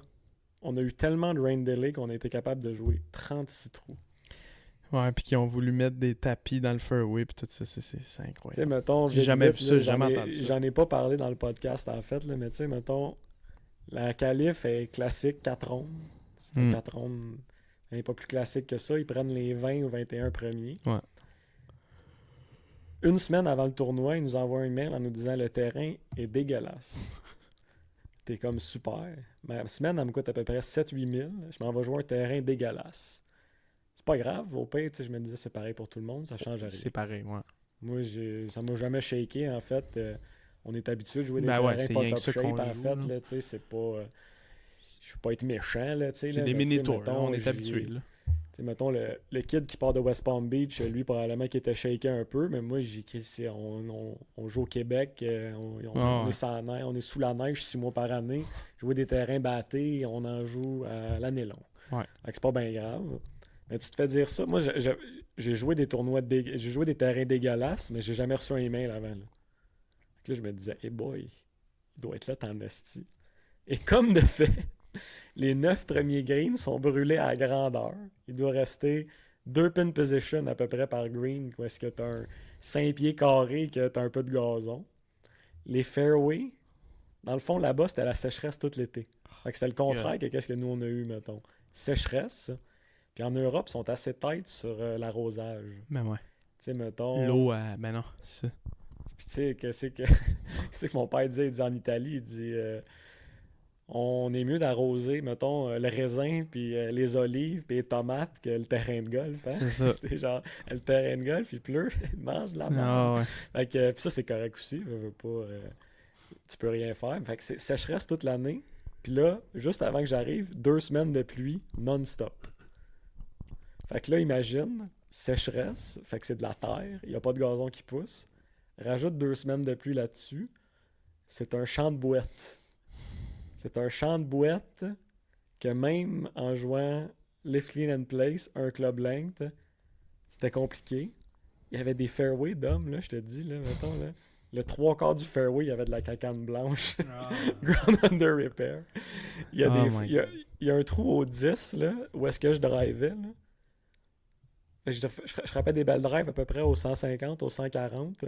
S2: on a eu tellement de rain delay qu'on a été capable de jouer 36 trous.
S3: Ouais, puis qui ont voulu mettre des tapis dans le fairway, puis tout ça, c'est incroyable.
S2: Tu sais, mettons,
S3: j'ai jamais vu ça, j'ai jamais entendu ça.
S2: J'en ai pas parlé dans le podcast, en fait, là, mais tu sais, mettons, la qualif est classique 4 rondes. C'est 4 rondes, elle n'est pas plus classique que ça. Ils prennent les 20 ou 21 premiers.
S3: Ouais.
S2: Une semaine avant le tournoi, ils nous envoient un email en nous disant le terrain est dégueulasse. T'es comme super. Ma semaine, elle me coûte à peu près 7-8 000. Je m'en vais jouer un terrain dégueulasse. C'est pas grave, au pire, je me disais c'est pareil pour tout le monde, ça change rien.
S3: C'est pareais, ouais.
S2: Moi, ça m'a jamais shaké, en fait. On est habitué de jouer des terrains pas top shape, en fait. Là, c'est pas... je veux pas être méchant, là,
S3: c'est des mini-tours, on est habitué, là.
S2: Mettons, le kid qui part de West Palm Beach, lui, probablement, qui était shaké un peu, mais moi, on joue au Québec, on est sous la neige 6 mois par année, jouer des terrains battés, on en joue à l'année longue.
S3: Ouais.
S2: C'est pas bien grave. Mais tu te fais dire ça. Moi, j'ai joué des tournois, j'ai joué des terrains dégueulasses, mais j'ai jamais reçu un email avant. Là, je me disais, hey boy, il doit être là, t'en esti. Et comme de fait, les 9 premiers greens sont brûlés à grandeur. Il doit rester 2 pin position à peu près par green, où est-ce que tu as un 5 pieds carrés, que tu as un peu de gazon. Les fairways, dans le fond, là-bas, c'était la sécheresse tout l'été. Fait que c'était le contraire que qu'est-ce que nous, on a eu, mettons. Sécheresse. Puis en Europe, ils sont assez têtes sur l'arrosage.
S3: Ben ouais.
S2: Tu sais, mettons...
S3: L'eau, ben non, c'est ça.
S2: Puis tu sais, qu'est-ce que mon père disait, il dit en Italie, il dit... on est mieux d'arroser, mettons, le raisin, puis les olives, puis les tomates que le terrain de golf. Hein?
S3: C'est ça.
S2: C'est genre, le terrain de golf, il pleut, il mange de la merde.
S3: Ah ouais.
S2: Fait que, puis ça, c'est correct aussi. Tu peux rien faire. Fait que c'est sécheresse toute l'année. Puis là, juste avant que j'arrive, 2 semaines de pluie non-stop. Fait que là, imagine, sécheresse, fait que c'est de la terre, il n'y a pas de gazon qui pousse. Rajoute 2 semaines de pluie là-dessus. C'est un champ de boîte. C'est un champ de boîte que même en jouant Lift Clean and Place, un club length, c'était compliqué. Il y avait des fairways d'hommes, là, je te dis, là, mettons, là. Le 3/4 du fairway, il y avait de la cacane blanche. Ground under repair. Il y a un trou au 10, là, où est-ce que je drivais, là. Je frappais des belles drives à peu près au 150, au 140.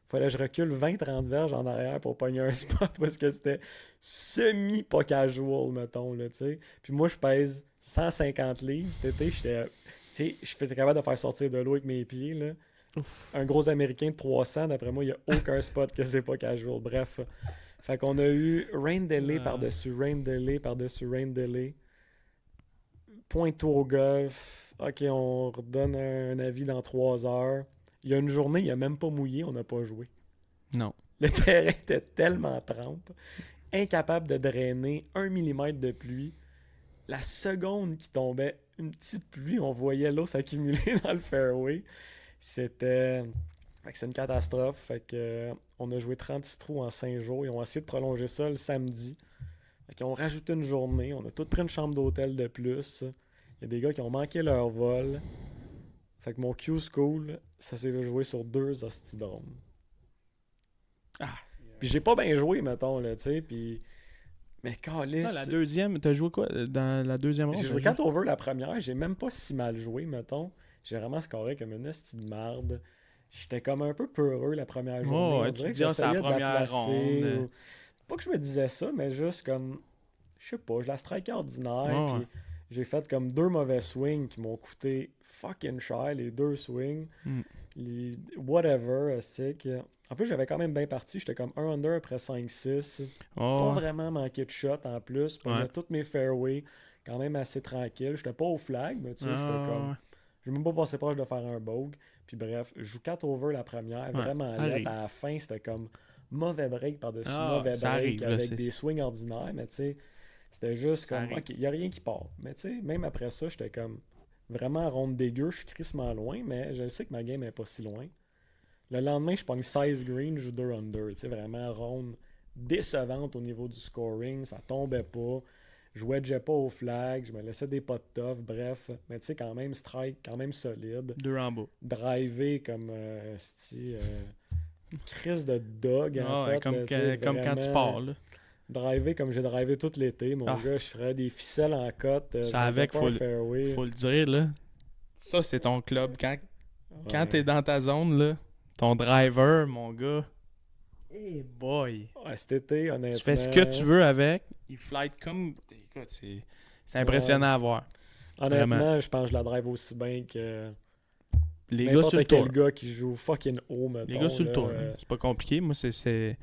S2: Fallait que je recule 20-30 verges en arrière pour pogner un spot parce que c'était semi-pas casual, mettons, là, tu sais. Puis moi, je pèse 150 livres. Cet été, j'étais capable de faire sortir de l'eau avec mes pieds, là. Ouf. Un gros Américain de 300, d'après moi, il n'y a aucun spot que c'est pas casual. Bref. Fait qu'on a eu rain delay par-dessus rain delay par-dessus rain delay. Point tout au golf. OK, on redonne un avis dans 3 heures. Il y a une journée, il n'a même pas mouillé, on n'a pas joué.
S3: Non.
S2: Le terrain était tellement trempe, incapable de drainer 1 mm de pluie. La seconde qui tombait une petite pluie, on voyait l'eau s'accumuler dans le fairway. C'est une catastrophe. Fait que, on a joué 36 trous en 5 jours. Ils ont essayé de prolonger ça le samedi. Ils ont rajouté une journée. On a tous pris une chambre d'hôtel de plus. Il y a des gars qui ont manqué leur vol. Fait que mon Q-School, ça s'est joué sur 2 hostidromes. Puis j'ai pas bien joué, mettons, là, tu sais, puis... Mais calisse...
S3: La deuxième, t'as joué quoi dans la deuxième ronde?
S2: J'ai joué 4 over la première, j'ai même pas si mal joué, mettons. J'ai vraiment scoré comme une hostie de marde. J'étais comme un peu peureux la première journée.
S3: Oh, tu te dis, c'est la première ronde.
S2: Pas que je me disais ça, mais juste comme... Je sais pas, je la strike ordinaire, puis j'ai fait comme 2 mauvais swings qui m'ont coûté fucking cher, les 2 swings. Les whatever, c'est que... En plus, j'avais quand même bien parti. J'étais comme 1 under après 5-6. Pas vraiment manqué de shot en plus. Puis toutes mes fairways, quand même assez tranquille. J'étais pas au flag, mais tu sais, j'étais comme Je n'ai même pas passé proche de faire un bogey. Puis bref, je joue 4 over la première, vraiment laid. À la fin, c'était comme mauvais break par-dessus mauvais break
S3: arrive, là,
S2: avec des swings ordinaires. Mais tu sais, c'était juste
S3: Ça
S2: comme,
S3: arrive.
S2: ok, il n'y a rien qui part. Mais tu sais, même après ça, j'étais comme vraiment ronde dégueu. Je suis crissement loin, mais je sais que ma game n'est pas si loin. Le lendemain, je pogne 16 green, je joue 2 under. Tu sais, vraiment ronde décevante au niveau du scoring. Ça tombait pas. Je wedgeais pas au flag. Je me laissais des pots de tough. Bref. Mais tu sais, quand même strike, quand même solide.
S3: 2 en bas.
S2: Driver comme crise de dog en fait.
S3: Comme,
S2: là,
S3: comme quand tu pars. Là.
S2: Driver comme j'ai drivé tout l'été. Mon gars, je ferais des ficelles en cote.
S3: Ça avec, faut le dire. Là. Ça, c'est ton club. Quand t'es dans ta zone, là, ton driver, mon gars, hey boy!
S2: Ouais, cet été, honnêtement...
S3: Tu fais ce que tu veux avec, il flight comme... Écoute, c'est impressionnant à voir.
S2: Honnêtement,
S3: vraiment.
S2: je pense que je la drive aussi bien que
S3: les gars sur le
S2: quel
S3: tour.
S2: gars qui joue fucking haut, mettons.
S3: Les gars sur le tour, c'est pas compliqué. Moi, c'est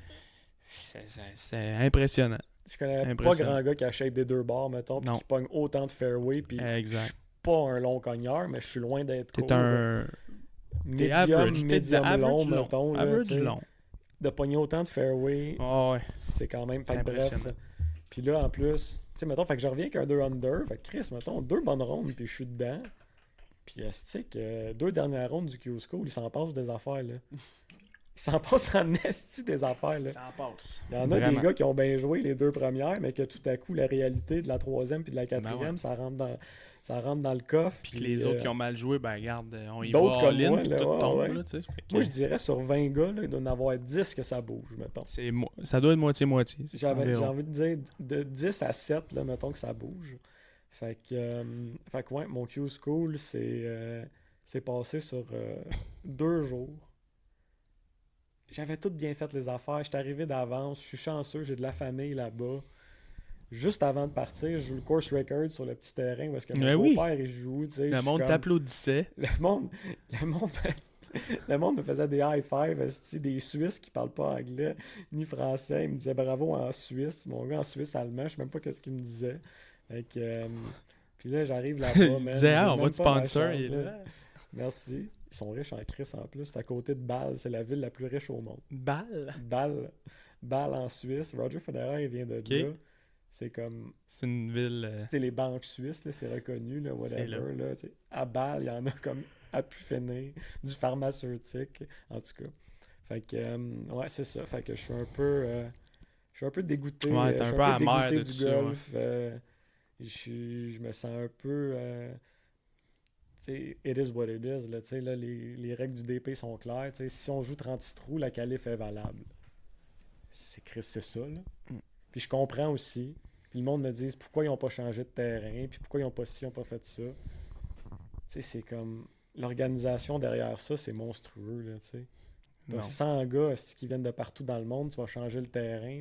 S3: impressionnant.
S2: Je connais pas grand gars qui achète des deux bords, mettons, puis qui pogne autant de fairway, puis je suis pas un long cogneur, mais je suis loin d'être court.
S3: T'es un...
S2: médium long, mettons.
S3: Average long.
S2: De pogner autant de fairway, c'est quand même... Fait bref. Puis là, en plus, tu sais, mettons, fait que je reviens avec un 2 under, fait que Chris, mettons, 2 bonnes rondes, puis je suis dedans. Puis Astic, 2 dernières rondes du Q-School, il s'en passe des affaires, là. Il s'en passe en esti des affaires, là.
S3: Il s'en passe.
S2: Il y en a des gars qui ont bien joué les 2 premières, mais que tout à coup, la réalité de la 3e puis de la 4e, ça rentre dans le coffre.
S3: Puis les autres qui ont mal joué, ben regarde, on y
S2: va
S3: all-in,
S2: moi,
S3: puis
S2: là,
S3: tout tombe.
S2: ouais.
S3: Là, tu sais,
S2: moi, je dirais sur 20 gars, là, il doit en avoir 10 que ça bouge, mettons.
S3: Ça doit être moitié-moitié.
S2: J'ai envie de dire de 10 à 7, là, mettons que ça bouge. Fait que ouais, mon Q-School, c'est passé sur 2 jours. J'avais tout bien fait les affaires. J'étais arrivé d'avance. Je suis chanceux. J'ai de la famille là-bas. Juste avant de partir, je joue le course record sur le petit terrain parce que mon beau-père il joue.
S3: Le monde t'applaudissait.
S2: Le monde me faisait des high five, des Suisses qui parlent pas anglais ni français. Ils me disaient bravo en Suisse. Mon gars en Suisse allemand, je sais même pas qu'est-ce qu'il me disait. Puis là, j'arrive là-bas.
S3: Il disait, on va te sponsor. Il est là.
S2: Merci. Ils sont riches en Christ en plus. C'est à côté de Bâle. C'est la ville la plus riche au monde.
S3: Bâle
S2: en Suisse. Roger Federer, il vient de là. C'est comme...
S3: C'est une ville...
S2: Tu sais, les banques suisses, là, c'est reconnu, là, whatever. Là, à Bâle, il y en a comme à pu finir. Du pharmaceutique, en tout cas. Fait que, ouais, c'est ça. Fait que je suis un peu dégoûté.
S3: Ouais, t'es un peu amer de
S2: du golf. Je me sens un peu... it is what it is. Là, les règles du DP sont claires. Si on joue 36 trous, la qualif est valable. C'est ça. Là. Puis je comprends aussi. Puis le monde me dit pourquoi ils n'ont pas changé de terrain, puis pourquoi ils n'ont pas ci, ils n'ont pas fait ça. C'est comme... L'organisation derrière ça, c'est monstrueux. Là, t'as 100 gars qui viennent de partout dans le monde, tu vas changer le terrain.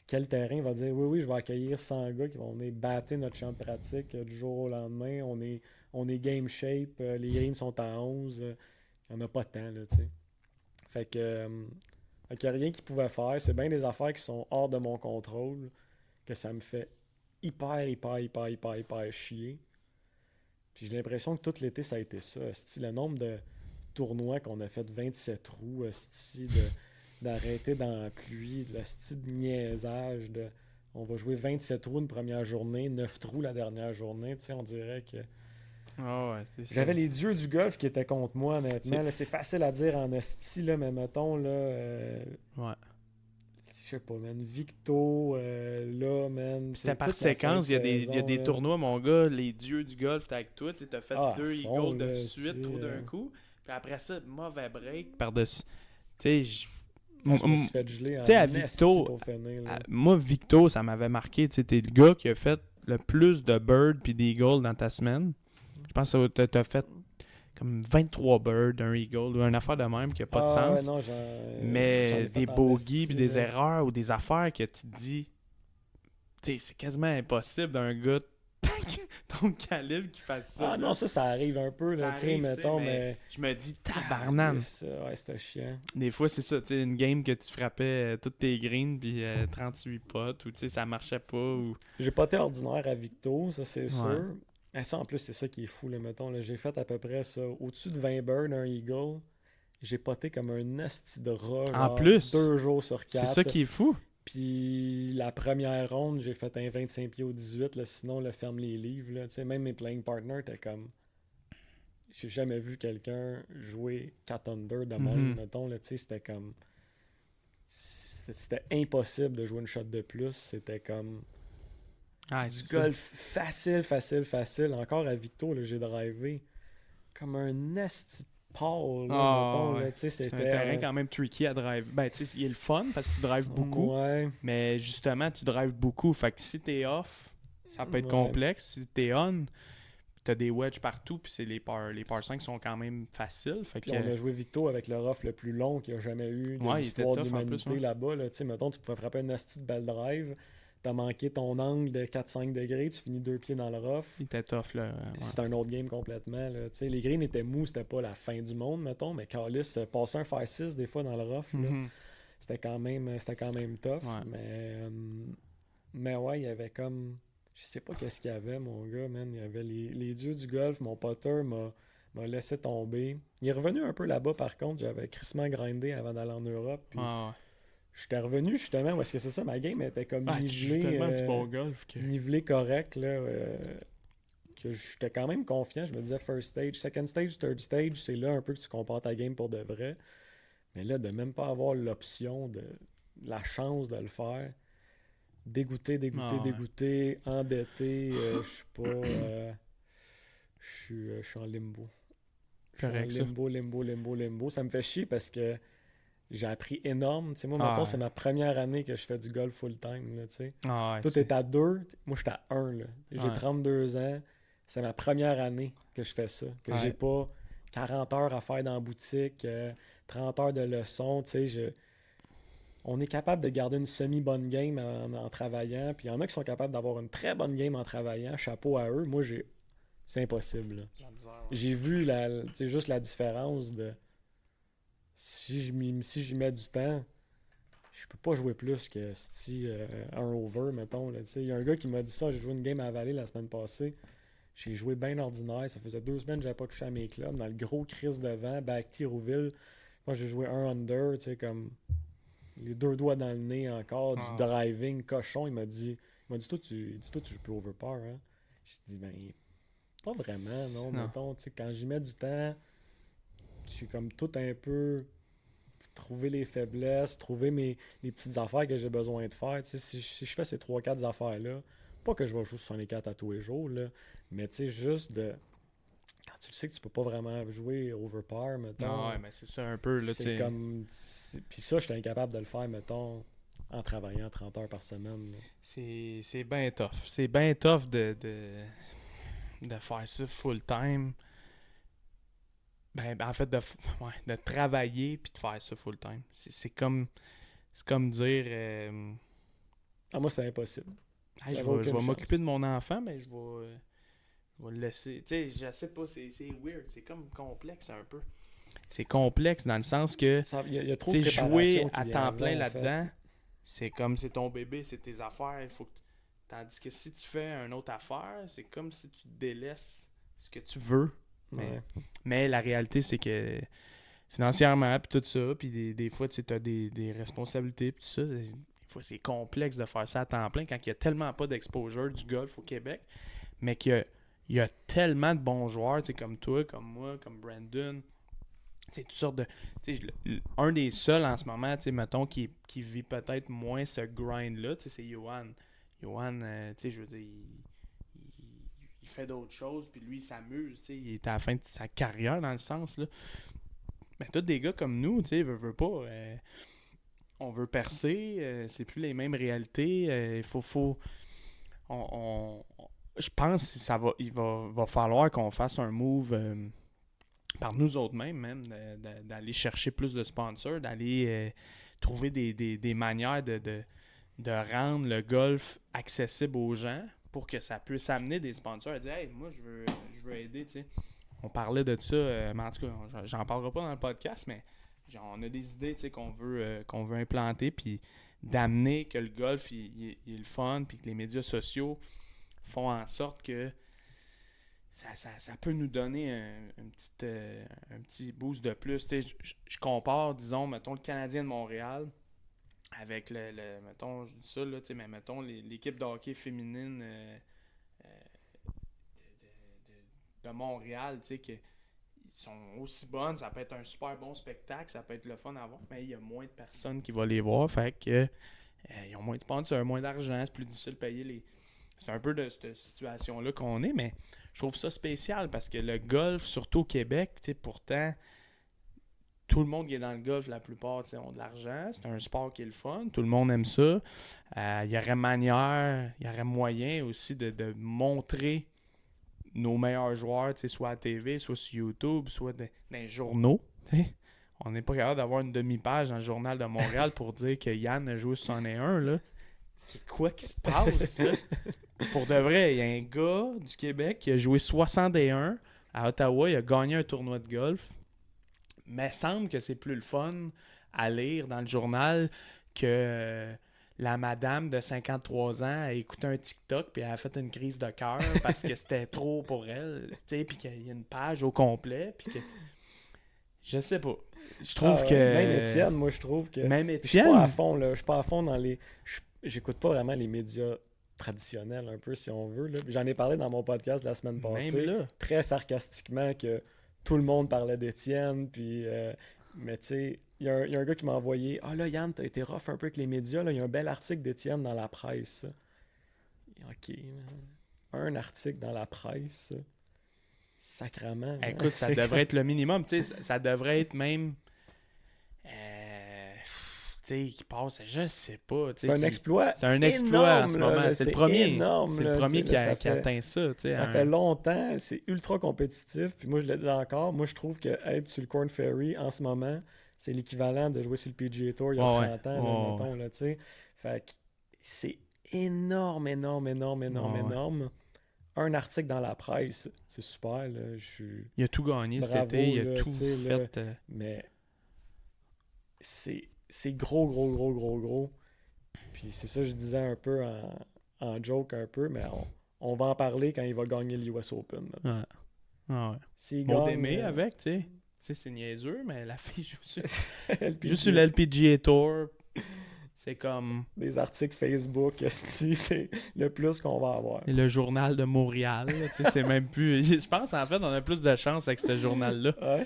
S2: Quel terrain va dire oui, je vais accueillir 100 gars qui vont venir battre notre champ de pratique du jour au lendemain. On est game shape, les greens sont à 11. Il n'y en a pas de temps, là, tu sais. Fait que il n'y a rien qu'ils pouvaient faire. C'est bien des affaires qui sont hors de mon contrôle que ça me fait hyper chier. Puis j'ai l'impression que tout l'été, ça a été ça. Le nombre de tournois qu'on a fait 27 trous, d'arrêter dans la pluie, de niaisage, on va jouer 27 trous une première journée, 9 trous la dernière journée, on dirait que... J'avais les dieux du golf qui étaient contre moi, honnêtement. Là, c'est facile à dire en esti, là, mais mettons, là... Je sais pas, man. Victo, là, man.
S3: C'était par séquence. Il y a des tournois, mon gars. Les dieux du golf, t'es avec toi. T'as fait 2 eagles de suite, trop d'un coup. Puis après ça, mauvais break par-dessus. Tu sais, je
S2: me suis fait geler
S3: à Victo, moi, Victo, ça m'avait marqué. Tu sais, t'es le gars qui a fait le plus de birds puis d'eagles dans ta semaine. Je pense que t'as fait comme 23 birds, un eagle ou une affaire de même qui n'a pas de sens.
S2: Ouais, non,
S3: mais des bogeys puis des erreurs ou des affaires que tu te dis, tu sais, c'est quasiment impossible d'un gars ton calibre qui fasse ça.
S2: Ah non, ça arrive un peu, là, tu sais, mettons, mais...
S3: Je me dis, tabarnane.
S2: Ouais, c'était chiant.
S3: Des fois, c'est ça, tu sais, une game que tu frappais toutes tes greens puis 38 potes ou tu sais, ça marchait pas ou...
S2: J'ai pas été ordinaire à Victo, ça c'est sûr. Ça, en plus, c'est ça qui est fou, là, mettons. Là, j'ai fait à peu près ça. Au-dessus de 20 birds, un eagle, j'ai poté comme un asti de rat,
S3: En
S2: genre
S3: plus,
S2: 2 jours sur 4.
S3: c'est ça qui est fou.
S2: Puis la première ronde, j'ai fait un 25 pieds au 18, là, sinon, le ferme les livres. Là. Même mes playing partners étaient comme... J'ai jamais vu quelqu'un jouer 4 under de même, mettons. Là, c'était comme... C'était impossible de jouer une shot de plus. C'était comme... du golf facile. Encore à Victo, là, j'ai drivé comme un esti de pâle.
S3: C'est un terrain quand même tricky à drive. Ben, tu sais, il est le fun parce que tu drives beaucoup.
S2: Ouais.
S3: Mais justement, tu drives beaucoup. Fait que si t'es off, ça peut être complexe. Si t'es on, t'as des wedges partout. Puis les par 5 sont quand même faciles. Fait que...
S2: on a joué Victo avec le rough le plus long qu'il y a jamais eu de l'histoire de l'humanité là-bas. Là. Mettons, tu pouvais frapper un esti de belle drive. T'as manqué ton angle de 4-5 degrés, tu finis 2 pieds dans le rough.
S3: Il était tough, là.
S2: C'était un autre game complètement. Là. Les greens étaient mous, c'était pas la fin du monde, mettons, mais Callis passait un 5-6 des fois dans le rough. C'était quand même tough. Ouais. Mais ouais, il y avait comme... Je sais pas qu'est-ce qu'il y avait, mon gars, man. Il y avait les dieux du golf. Mon potter m'a laissé tomber. Il est revenu un peu là-bas, par contre. J'avais crissement grindé avant d'aller en Europe. Puis j'étais revenu justement, parce que c'est ça, ma game était comme nivelée,
S3: du bon golf
S2: nivelée correct, là, que j'étais quand même confiant. Je me disais first stage, second stage, third stage, c'est là un peu que tu compares ta game pour de vrai. Mais là, de même pas avoir l'option, la chance de le faire, dégoûté, endetté, je suis pas... je suis en limbo.
S3: Correct,
S2: limbo. Ça me fait chier parce que j'ai appris énorme. Tu sais, moi, maintenant, c'est ma première année que je fais du golf full-time. Là, tu sais. Toi, t'es à 2. Moi, je suis à 1. Là. J'ai 32 ans. C'est ma première année que je fais ça. Que j'ai pas 40 heures à faire dans la boutique, 30 heures de leçons. Tu sais, on est capable de garder une semi-bonne game en travaillant. Puis il y en a qui sont capables d'avoir une très bonne game en travaillant. Chapeau à eux. Moi, c'est impossible. Là. J'ai vu juste la différence de... Si j'y mets du temps, je peux pas jouer plus que un over, mettons. Il y a un gars qui m'a dit ça, j'ai joué une game à la Vallée la semaine passée. J'ai joué bien ordinaire, ça faisait 2 semaines que j'avais pas touché à mes clubs. Dans le gros crise de vent, Back-Tee, Rouville. Moi, j'ai joué un under, comme les 2 doigts dans le nez encore, du driving, cochon. Il m'a dit, toi, tu joues plus over par, hein? J'ai dit, ben, pas vraiment, non. Mettons, quand j'y mets du temps, j'ai comme tout un peu trouvé les faiblesses, trouver les petites affaires que j'ai besoin de faire. Si je fais ces 3-4 affaires-là, pas que je vais jouer 64 à tous les jours, là, mais juste de... Quand tu le sais que tu peux pas vraiment jouer over par, mettons...
S3: Non, ouais, mais c'est ça un peu, là, tu sais.
S2: Puis ça, j'étais incapable de le faire, mettons, en travaillant 30 heures par semaine. Là.
S3: C'est bien tough. C'est bien tough de faire ça full-time. Ben, en fait, de travailler puis de faire ça full-time. C'est comme dire...
S2: moi, c'est impossible.
S3: Je vais m'occuper de mon enfant, mais je vais le laisser. Tu sais, je sais pas, c'est weird. C'est comme complexe un peu. C'est complexe dans le sens que
S2: y a trop de
S3: jouer à temps plein là-dedans, c'est comme c'est ton bébé, c'est tes affaires. Il faut que tandis que si tu fais une autre affaire, c'est comme si tu délaisses ce que tu veux. Mais la réalité, c'est que financièrement, puis tout ça, puis des fois, tu as des responsabilités, puis tout ça, des fois, c'est complexe de faire ça à temps plein quand il n'y a tellement pas d'exposure du golf au Québec, mais qu'il y a tellement de bons joueurs, comme toi, comme moi, comme Brandon, toutes sortes de... Un des seuls en ce moment, mettons, qui vit peut-être moins ce grind-là, c'est Johan. Johan, je veux dire, il fait d'autres choses, puis lui, il s'amuse, il est à la fin de sa carrière, dans le sens, là. Mais tous des gars comme nous, veut pas... on veut percer, c'est plus les mêmes réalités, il faut... je pense qu'il va falloir qu'on fasse un move par nous autres même d'aller chercher plus de sponsors, d'aller trouver des manières de rendre le golf accessible aux gens pour que ça puisse amener des sponsors à dire « Hey, moi, je veux aider, tu sais. » On parlait de ça, mais en tout cas, j'en parlerai pas dans le podcast, mais on a des idées, tu sais, qu'on veut implanter, puis d'amener que le golf, il est le fun, puis que les médias sociaux font en sorte que ça peut nous donner un petit boost de plus. Je compare, disons, mettons, le Canadien de Montréal avec mettons, je dis ça, là, mais mettons, l'équipe de hockey féminine de Montréal, tu sais, qu'ils sont aussi bonnes, ça peut être un super bon spectacle, ça peut être le fun à voir, mais il y a moins de personnes qui vont les voir, fait que ils ont moins de sponsors, moins d'argent, c'est plus difficile de payer les... C'est un peu de cette situation-là qu'on est, mais je trouve ça spécial parce que le golf, surtout au Québec, tu sais, pourtant, tout le monde qui est dans le golf, la plupart, tu sais, ont de l'argent. C'est un sport qui est le fun. Tout le monde aime ça. Il y aurait manière, il y aurait moyen aussi de montrer nos meilleurs joueurs, tu sais, soit à la TV, soit sur YouTube, soit dans les journaux. Tu sais. On n'est pas capable d'avoir une demi-page dans le Journal de Montréal pour dire que Yann a joué 61, là. Quoi qui se passe, là? Pour de vrai, il y a un gars du Québec qui a joué 61 à Ottawa, il a gagné un tournoi de golf. Mais semble que c'est plus le fun à lire dans le journal que la madame de 53 ans a écouté un TikTok puis elle a fait une crise de cœur parce que c'était trop pour elle, tu sais, puis qu'il y a une page au complet, puis que... Je sais pas. Je trouve que...
S2: Même Étienne, moi, je trouve que...
S3: Même
S2: Je
S3: Étienne...
S2: suis pas à fond, là. Je suis pas à fond dans les... J'écoute pas vraiment les médias traditionnels, un peu, si on veut, là. J'en ai parlé dans mon podcast la semaine passée,
S3: Même là.
S2: très sarcastiquement, que tout le monde parlait d'Étienne, puis... mais tu sais, il y a un gars qui m'a envoyé « Ah là, Yann, t'as été rough un peu avec les médias, là. Il y a un bel article d'Étienne dans la presse. » OK, un article dans la presse... Sacrement.
S3: Écoute, ça devrait être le minimum. Tu sais, ça devrait être même... tu sais, qui passe, je sais pas.
S2: C'est un exploit.
S3: C'est un exploit en ce moment.
S2: Là,
S3: c'est le premier.
S2: Énorme,
S3: c'est le premier qui atteint ça. Tu sais,
S2: ça fait longtemps. C'est ultra compétitif. Puis moi, je le dis encore. Moi, je trouve qu'être sur le Korn Ferry en ce moment, c'est l'équivalent de jouer sur le PGA Tour il y a 30 ans. Mettons, là, tu sais. Fait que c'est énorme. Un article dans la presse, c'est super. Là.
S3: Il a tout gagné cet été, il a tout fait.
S2: Mais c'est gros. Puis c'est ça que je disais un peu en joke un peu, mais on va en parler quand il va gagner l'US Open.
S3: Ouais. Bon d'aimer avec, tu sais. C'est niaiseux, mais la fille joue sur l'LPGA Tour. C'est comme...
S2: Des articles Facebook, c'est le plus qu'on va avoir.
S3: Et le journal de Montréal, tu sais, c'est même plus... Je pense, en fait, on a plus de chance avec ce journal-là.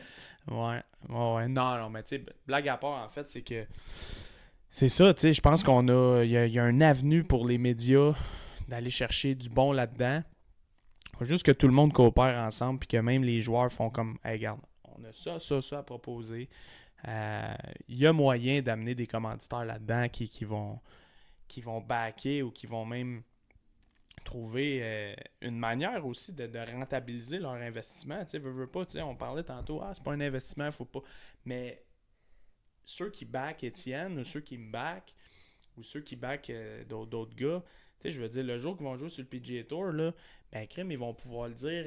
S3: Ouais. Non, mais tu sais, blague à part, en fait, c'est que... C'est ça, tu sais, je pense qu'on a... Il y a un avenue pour les médias d'aller chercher du bon là-dedans. Il faut juste que tout le monde coopère ensemble, puis que même les joueurs font comme... Hey, regarde, on a ça à proposer. Il y a moyen d'amener des commanditaires là-dedans qui vont backer ou qui vont même trouver une manière aussi de rentabiliser leur investissement. Tu sais, veux pas, tu sais, on parlait tantôt, c'est pas un investissement, faut pas. Mais ceux qui backent Étienne ou ceux qui me backent ou ceux qui backent d'autres gars, tu sais, je veux dire, le jour qu'ils vont jouer sur le PGA Tour, là, ben, crème, ils vont pouvoir le dire...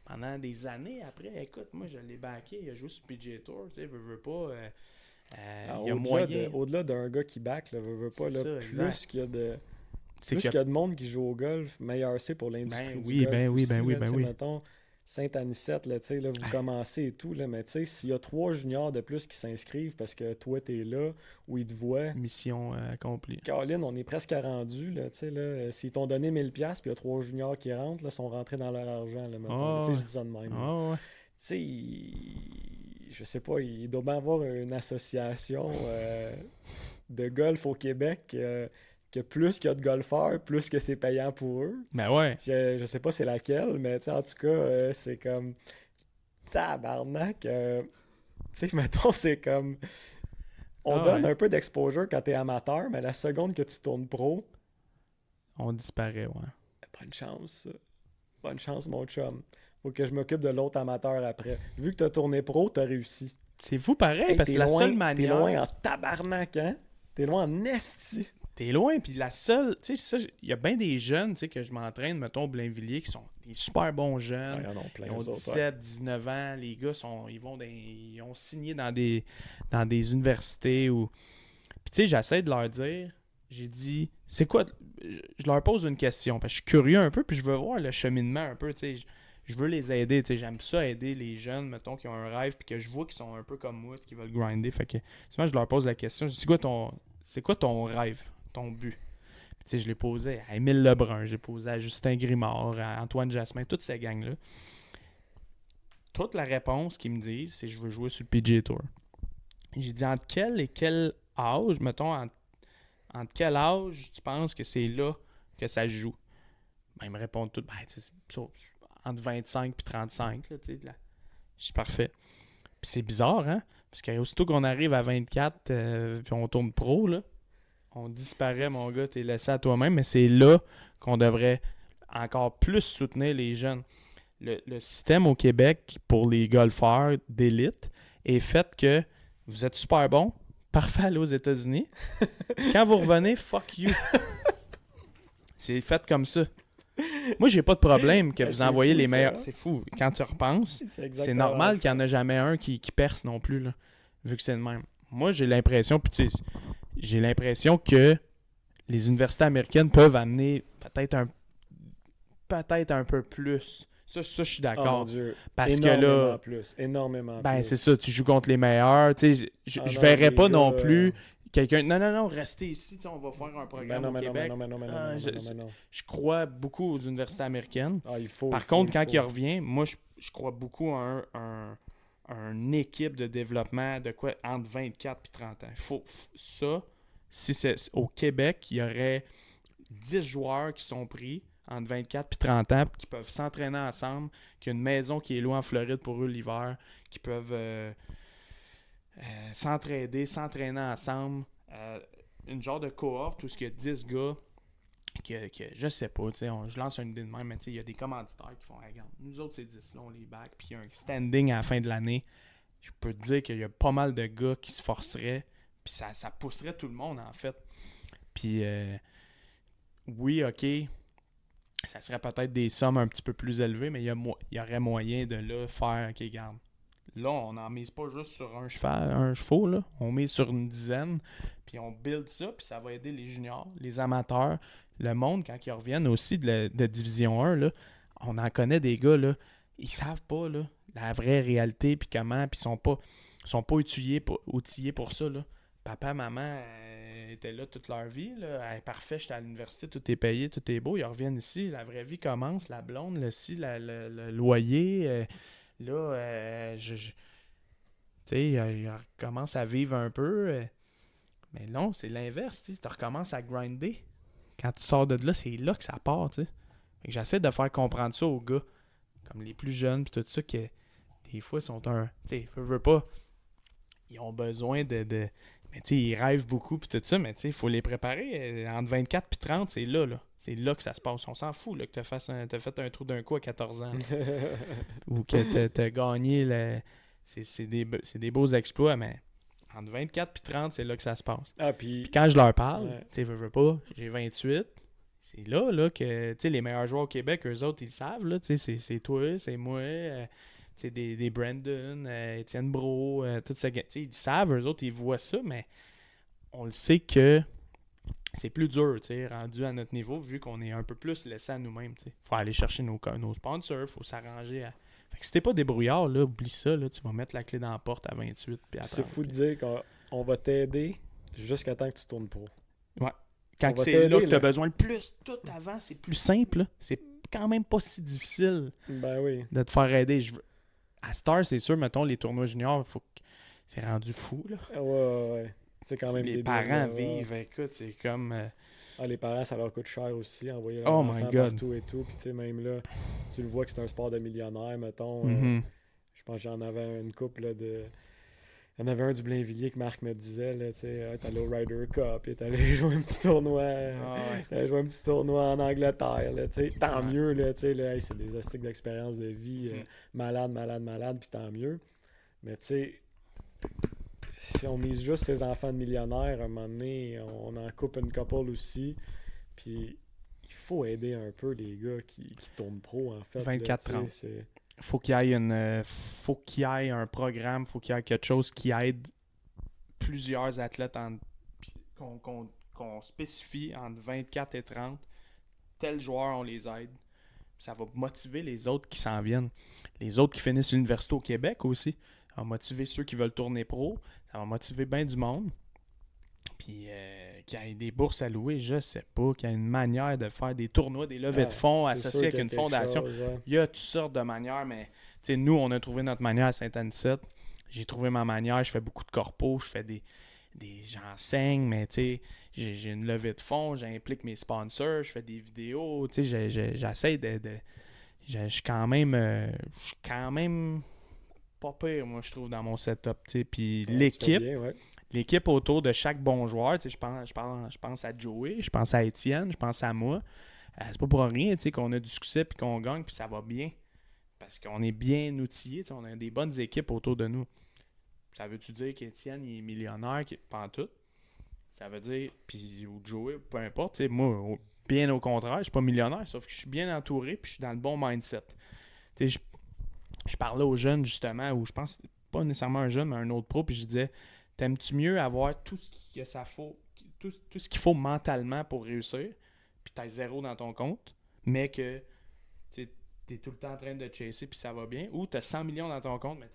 S3: pendant des années après, écoute, moi je l'ai backé, il a joué sur PGA Tour, tu sais, veux pas, il y a moyen.
S2: Au-delà d'un gars qui back, veux pas, là,
S3: ça,
S2: plus qu'il y a de... Plus qu'il y a de monde qui joue au golf, meilleur c'est pour l'industrie du golf.
S3: Oui.
S2: Mettons, Sainte-Anicette, là, vous commencez et tout, là, mais s'il y a 3 juniors de plus qui s'inscrivent parce que toi, t'es là, ou ils te voient...
S3: Mission accomplie.
S2: Caroline, on est presque rendu, là, s'ils t'ont donné 1000$, puis il y a 3 juniors qui rentrent, là, sont rentrés dans leur argent, là, mettons. Je dis ça de même. Je sais pas, il doit bien avoir une association de golf au Québec... que plus qu'il y a de golfeurs, plus que c'est payant pour eux.
S3: Ben ouais.
S2: Je sais pas c'est laquelle, mais en tout cas, c'est comme... Tabarnak! Mettons, c'est comme... On donne un peu d'exposure quand t'es amateur, mais la seconde que tu tournes pro...
S3: On disparaît, ouais.
S2: Bonne chance. Bonne chance, mon chum. Faut que je m'occupe de l'autre amateur après. Vu que t'as tourné pro, t'as réussi.
S3: C'est fou pareil, parce que la seule manière...
S2: T'es loin en tabarnak, hein? T'es loin en esti.
S3: T'es loin, puis la seule... Tu sais, il y a bien des jeunes, tu sais, que je m'entraîne, mettons, au Blainvilliers, qui sont des super bons jeunes. Ils ont 17, 19 ans. Les gars, ils ont signé dans des universités. Puis tu sais, j'essaie de leur dire... J'ai dit, c'est quoi... Je leur pose une question, parce que je suis curieux un peu, puis je veux voir le cheminement un peu, tu sais. je veux les aider, tu sais, j'aime ça aider les jeunes, mettons, qui ont un rêve, puis que je vois qu'ils sont un peu comme moi, qui veulent grinder. Fait que souvent, je leur pose la question, je dis, c'est quoi ton rêve, ton but? Puis, tu sais, je l'ai posé à Émile Lebrun, j'ai posé à Justin Grimard, à Antoine Jasmin, toutes ces gangs-là. Toute la réponse qu'ils me disent, c'est je veux jouer sur le PGA Tour. J'ai dit, entre quel et quel âge, mettons, entre quel âge tu penses que c'est là que ça se joue? Ben, ils me répondent tous, entre 25 et 35. Là, là. Je suis parfait. Puis c'est bizarre, hein? Parce qu'aussitôt qu'on arrive à 24 puis on tourne pro, là, on disparaît, mon gars, t'es laissé à toi-même. Mais c'est là qu'on devrait encore plus soutenir les jeunes. Le système au Québec pour les golfeurs d'élite est fait que vous êtes super bon, parfait aller aux États-Unis. Quand vous revenez, fuck you. C'est fait comme ça. Moi, j'ai pas de problème que vous envoyez les meilleurs. C'est fou. Quand tu repenses, c'est normal qu'il n'y en a jamais un qui perce non plus, là, vu que c'est le même. Moi, j'ai l'impression, j'ai l'impression que les universités américaines peuvent amener peut-être un peu plus. Ça, je suis d'accord.
S2: Oh mon Dieu.
S3: Parce
S2: énormément
S3: que là,
S2: énormément
S3: ben
S2: plus.
S3: c'est ça, tu joues contre les meilleurs. Je verrais pas non plus quelqu'un. Non, restez ici, on va faire un programme au Québec. Je crois beaucoup aux universités américaines. Par contre, quand il revient, moi, je crois beaucoup à une équipe de développement de quoi entre 24 et 30 ans. Ça, si c'est au Québec, il y aurait 10 joueurs qui sont pris entre 24 et 30 ans, qui peuvent s'entraîner ensemble, qui a une maison qui est loin en Floride pour eux l'hiver, qui peuvent s'entraîner ensemble. Une genre de cohorte où il y a 10 gars que je sais pas, je lance une idée de même, mais il y a des commanditaires qui font regarde, nous autres c'est 10 là, on les back, puis il y a un standing à la fin de l'année. Je peux te dire qu'il y a pas mal de gars qui se forceraient, puis ça pousserait tout le monde en fait. Puis oui, ok, ça serait peut-être des sommes un petit peu plus élevées, mais il y aurait moyen de là faire, ok, regarde. Là, on n'en mise pas juste sur un cheval, là. On mise sur une dizaine, puis on build ça, puis ça va aider les juniors, les amateurs, le monde, quand ils reviennent aussi de Division 1, là, on en connaît des gars, là, ils savent pas, là, la vraie réalité, puis comment, puis ils sont pas outillés pour ça, là. Papa, maman étaient là toute leur vie, là. Hey, parfait, j'étais à l'université, tout est payé, tout est beau, ils reviennent ici, la vraie vie commence, la blonde, le loyer... Là, tu sais, il recommence à vivre un peu. Mais non, c'est l'inverse, tu recommences à grinder. Quand tu sors de là, c'est là que ça part, tu sais. J'essaie de faire comprendre ça aux gars, comme les plus jeunes, puis tout ça, que des fois, ils sont tu sais, veux pas, ils ont besoin de mais tu sais, ils rêvent beaucoup, puis tout ça, mais tu sais, il faut les préparer. Entre 24 et 30, c'est là. C'est là que ça se passe. On s'en fout là, que t'as fait un trou d'un coup à 14 ans. Ou que t'as gagné. C'est des beaux exploits, mais entre 24 et 30, c'est là que ça se passe. Puis quand je leur parle, tu sais, veux pas, j'ai 28. C'est là que les meilleurs joueurs au Québec, eux autres, ils le savent. Là, c'est toi, c'est moi, des Brandon, Étienne Brault, tout ça. Ils savent, eux autres, ils voient ça, mais on le sait que c'est plus dur, rendu à notre niveau, vu qu'on est un peu plus laissé à nous-mêmes. Il faut aller chercher nos sponsors, il faut s'arranger. Fait que si t'es pas débrouillard, là, oublie ça, là, tu vas mettre la clé dans la porte à 28. Puis
S2: c'est fou de dire qu'on va t'aider jusqu'à temps que tu tournes pro.
S3: Ouais. Quand c'est là que tu as besoin le plus, tout avant, c'est plus simple. Là. C'est quand même pas si difficile de te faire aider. À Star, c'est sûr, mettons, les tournois juniors, c'est rendu fou. Là.
S2: Ouais. C'est quand même
S3: les parents vivent, écoute, c'est comme...
S2: les parents, ça leur coûte cher aussi, envoyer
S3: leur
S2: enfant partout et tout. Puis tu sais, même là, tu le vois que c'est un sport de millionnaire, mettons. Je pense que j'en avais une couple là, de... Il y en avait un du Blainvilliers que Marc me disait, là, tu sais, t'es allé au Ryder Cup, il est allé jouer un petit tournoi, jouer un petit tournoi en Angleterre, là, tu sais, tant mieux, là, tu sais, là, c'est des astiques d'expérience de vie, malade, puis tant mieux. Mais tu sais, si on mise juste ces enfants de millionnaires, à un moment donné, on en coupe une couple aussi, puis il faut aider un peu les gars qui tournent pro, en fait.
S3: 24-30. Faut qu'il y ait un programme, faut qu'il y ait quelque chose qui aide plusieurs athlètes qu'on spécifie entre 24 et 30. Tels joueurs, on les aide. ça va motiver les autres qui s'en viennent. Les autres qui finissent l'université au Québec aussi. Ça va motiver ceux qui veulent tourner pro. Ça va motiver bien du monde. Puis qu'il y ait des bourses à louer, je sais pas. Qu'il y ait une manière de faire des tournois, des levées de fonds associés avec une fondation. Il y a toutes sortes de manières, mais nous, on a trouvé notre manière à Saint-Anicette. J'ai trouvé ma manière. Je fais beaucoup de corpos. Je fais j'enseigne, mais j'ai une levée de fonds. J'implique mes sponsors. Je fais des vidéos. J'essaie de je suis quand même pas pire, moi, je trouve, dans mon setup. Puis l'équipe autour de chaque bon joueur, je pense à Joey, je pense à Étienne, je pense à moi. C'est pas pour rien qu'on a du succès puis qu'on gagne puis ça va bien. Parce qu'on est bien outillés, on a des bonnes équipes autour de nous. Ça veut-tu dire qu'Étienne il est millionnaire, pas en tout? Ça veut dire, puis ou Joey, peu importe, moi, bien au contraire, je suis pas millionnaire, sauf que je suis bien entouré puis je suis dans le bon mindset. Je parlais aux jeunes, justement, ou je pense pas nécessairement un jeune, mais un autre pro, puis je disais, t'aimes-tu mieux avoir tout ce qu'il faut mentalement pour réussir, puis t'as 0 dans ton compte, mais que t'es tout le temps en train de chasser, puis ça va bien, ou t'as 100 millions dans ton compte, mais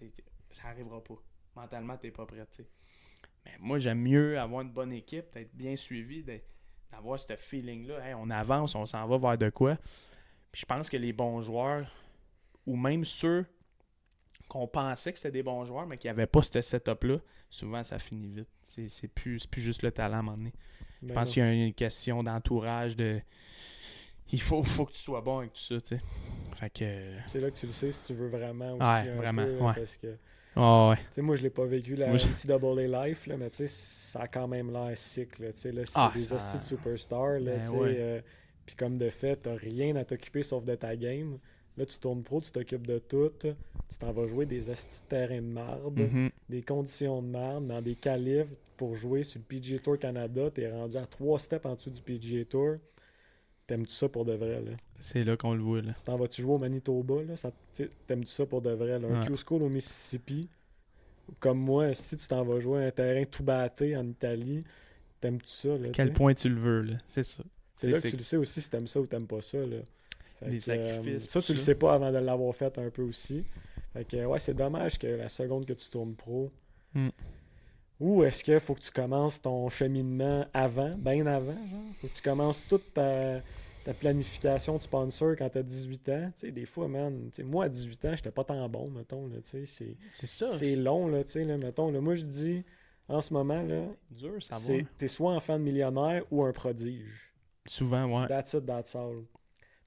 S3: ça arrivera pas. Mentalement, t'es pas prêt, t'sais. Mais moi, j'aime mieux avoir une bonne équipe, d'être bien suivi, d'avoir ce feeling-là. Hey, on avance, on s'en va vers de quoi. Puis je pense que les bons joueurs, ou même ceux qu'on pensait que c'était des bons joueurs, mais qui n'avaient pas ce setup-là, souvent ça finit vite. C'est plus juste le talent à un moment donné. Je pense qu'il y a une question d'entourage, il faut que tu sois bon avec tout ça, tu sais. Fait que...
S2: C'est là que tu le sais si tu veux vraiment aussi
S3: vraiment,
S2: peu, parce que...
S3: ouais.
S2: Moi, je l'ai pas vécu la NCAA Life, là, mais ça a quand même l'air sick. Là, c'est des hosties de superstars. Puis comme de fait, t'as rien à t'occuper sauf de ta game. Là, tu tournes pro, tu t'occupes de tout. Tu t'en vas jouer des hosties de terrain de marde, des conditions de marde, dans des qualifs pour jouer sur le PGA Tour Canada. T'es rendu à 3 steps en dessous du PGA Tour. T'aimes-tu ça pour de vrai, là?
S3: C'est là qu'on le voit, là.
S2: T'en vas-tu jouer au Manitoba, là? T'aimes-tu ça pour de vrai, là? Un Q-School au Mississippi, comme moi, si tu t'en vas jouer un terrain tout batté en Italie, t'aimes-tu ça, là?
S3: À quel point tu le veux, là? C'est ça.
S2: C'est là que tu le sais aussi si t'aimes ça ou t'aimes pas ça, là.
S3: Les sacrifices.
S2: Ça, tu le sais pas avant de l'avoir fait un peu aussi. Fait que, c'est dommage que la seconde que tu tournes pro... Ou est-ce qu'il faut que tu commences ton cheminement bien avant, genre? Faut que tu commences toute ta planification de sponsor quand t'as 18 ans. Tu sais, des fois, man, moi à 18 ans, j'étais pas tant bon, mettons, là, tu sais.
S3: C'est ça.
S2: C'est long, là, tu sais, là, mettons. Là, moi, je dis, en ce moment, là,
S3: dur, ça va.
S2: T'es soit enfant de millionnaire ou un prodige.
S3: Souvent, ouais.
S2: That's it, that's all.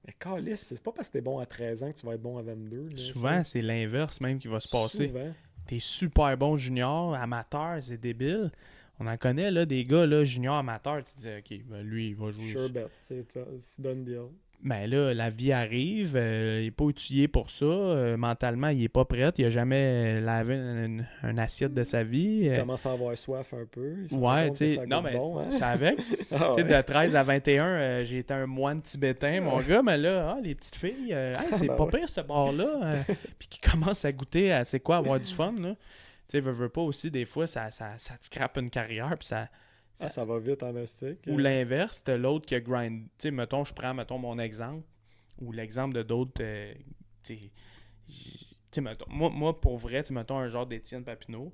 S2: Mais câlisse, c'est pas parce que t'es bon à 13 ans que tu vas être bon à 22. Là,
S3: souvent, c'est l'inverse même qui va se passer.
S2: Souvent.
S3: T'es super bon junior, amateur, c'est débile. On en connaît, là, des gars, là, junior, amateur, tu dis, OK, ben lui, il va jouer.
S2: Sure bet, c'est done deal.
S3: Ben là, la vie arrive, il n'est pas outillé pour ça, mentalement, il n'est pas prêt, il n'a jamais lavé un assiette de sa vie.
S2: Il commence à avoir soif un peu.
S3: Ouais, tu sais, non, mais c'est avec. Tu sais, de 13 à 21, j'ai été un moine tibétain, mon gars, mais là, les petites filles, c'est pas pire ce bar-là. Puis qui commence à goûter à c'est quoi avoir du fun, là. Tu sais, veux pas aussi, des fois, ça te scrape une carrière, puis ça
S2: va vite en astique.
S3: Ou l'inverse, t'as l'autre qui a grind. Tu sais, mettons, je prends, mon exemple, ou l'exemple de d'autres, tu sais, mettons, moi, pour vrai, tu mettons un genre d'Étienne Papineau,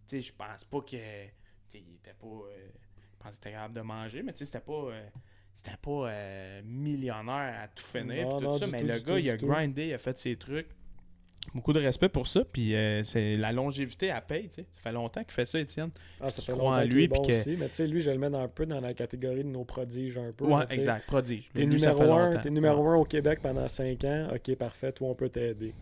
S3: tu sais, je pense pas que, il était pas, je pense qu'il était capable de manger, mais tu sais, c'était pas millionnaire à tout finir, pis tout ça, mais le gars, il a grindé, il a fait ses trucs. Beaucoup de respect pour ça, puis c'est la longévité à paye, tu sais. Ça fait longtemps qu'il fait ça, Étienne.
S2: Ça fait longtemps en lui, puis aussi, mais tu sais, lui, je le mets un peu dans la catégorie de nos prodiges un peu.
S3: Ouais,
S2: là,
S3: exact, prodige.
S2: T'es numéro 1 au Québec pendant 5 ans, ok, parfait, toi, on peut t'aider.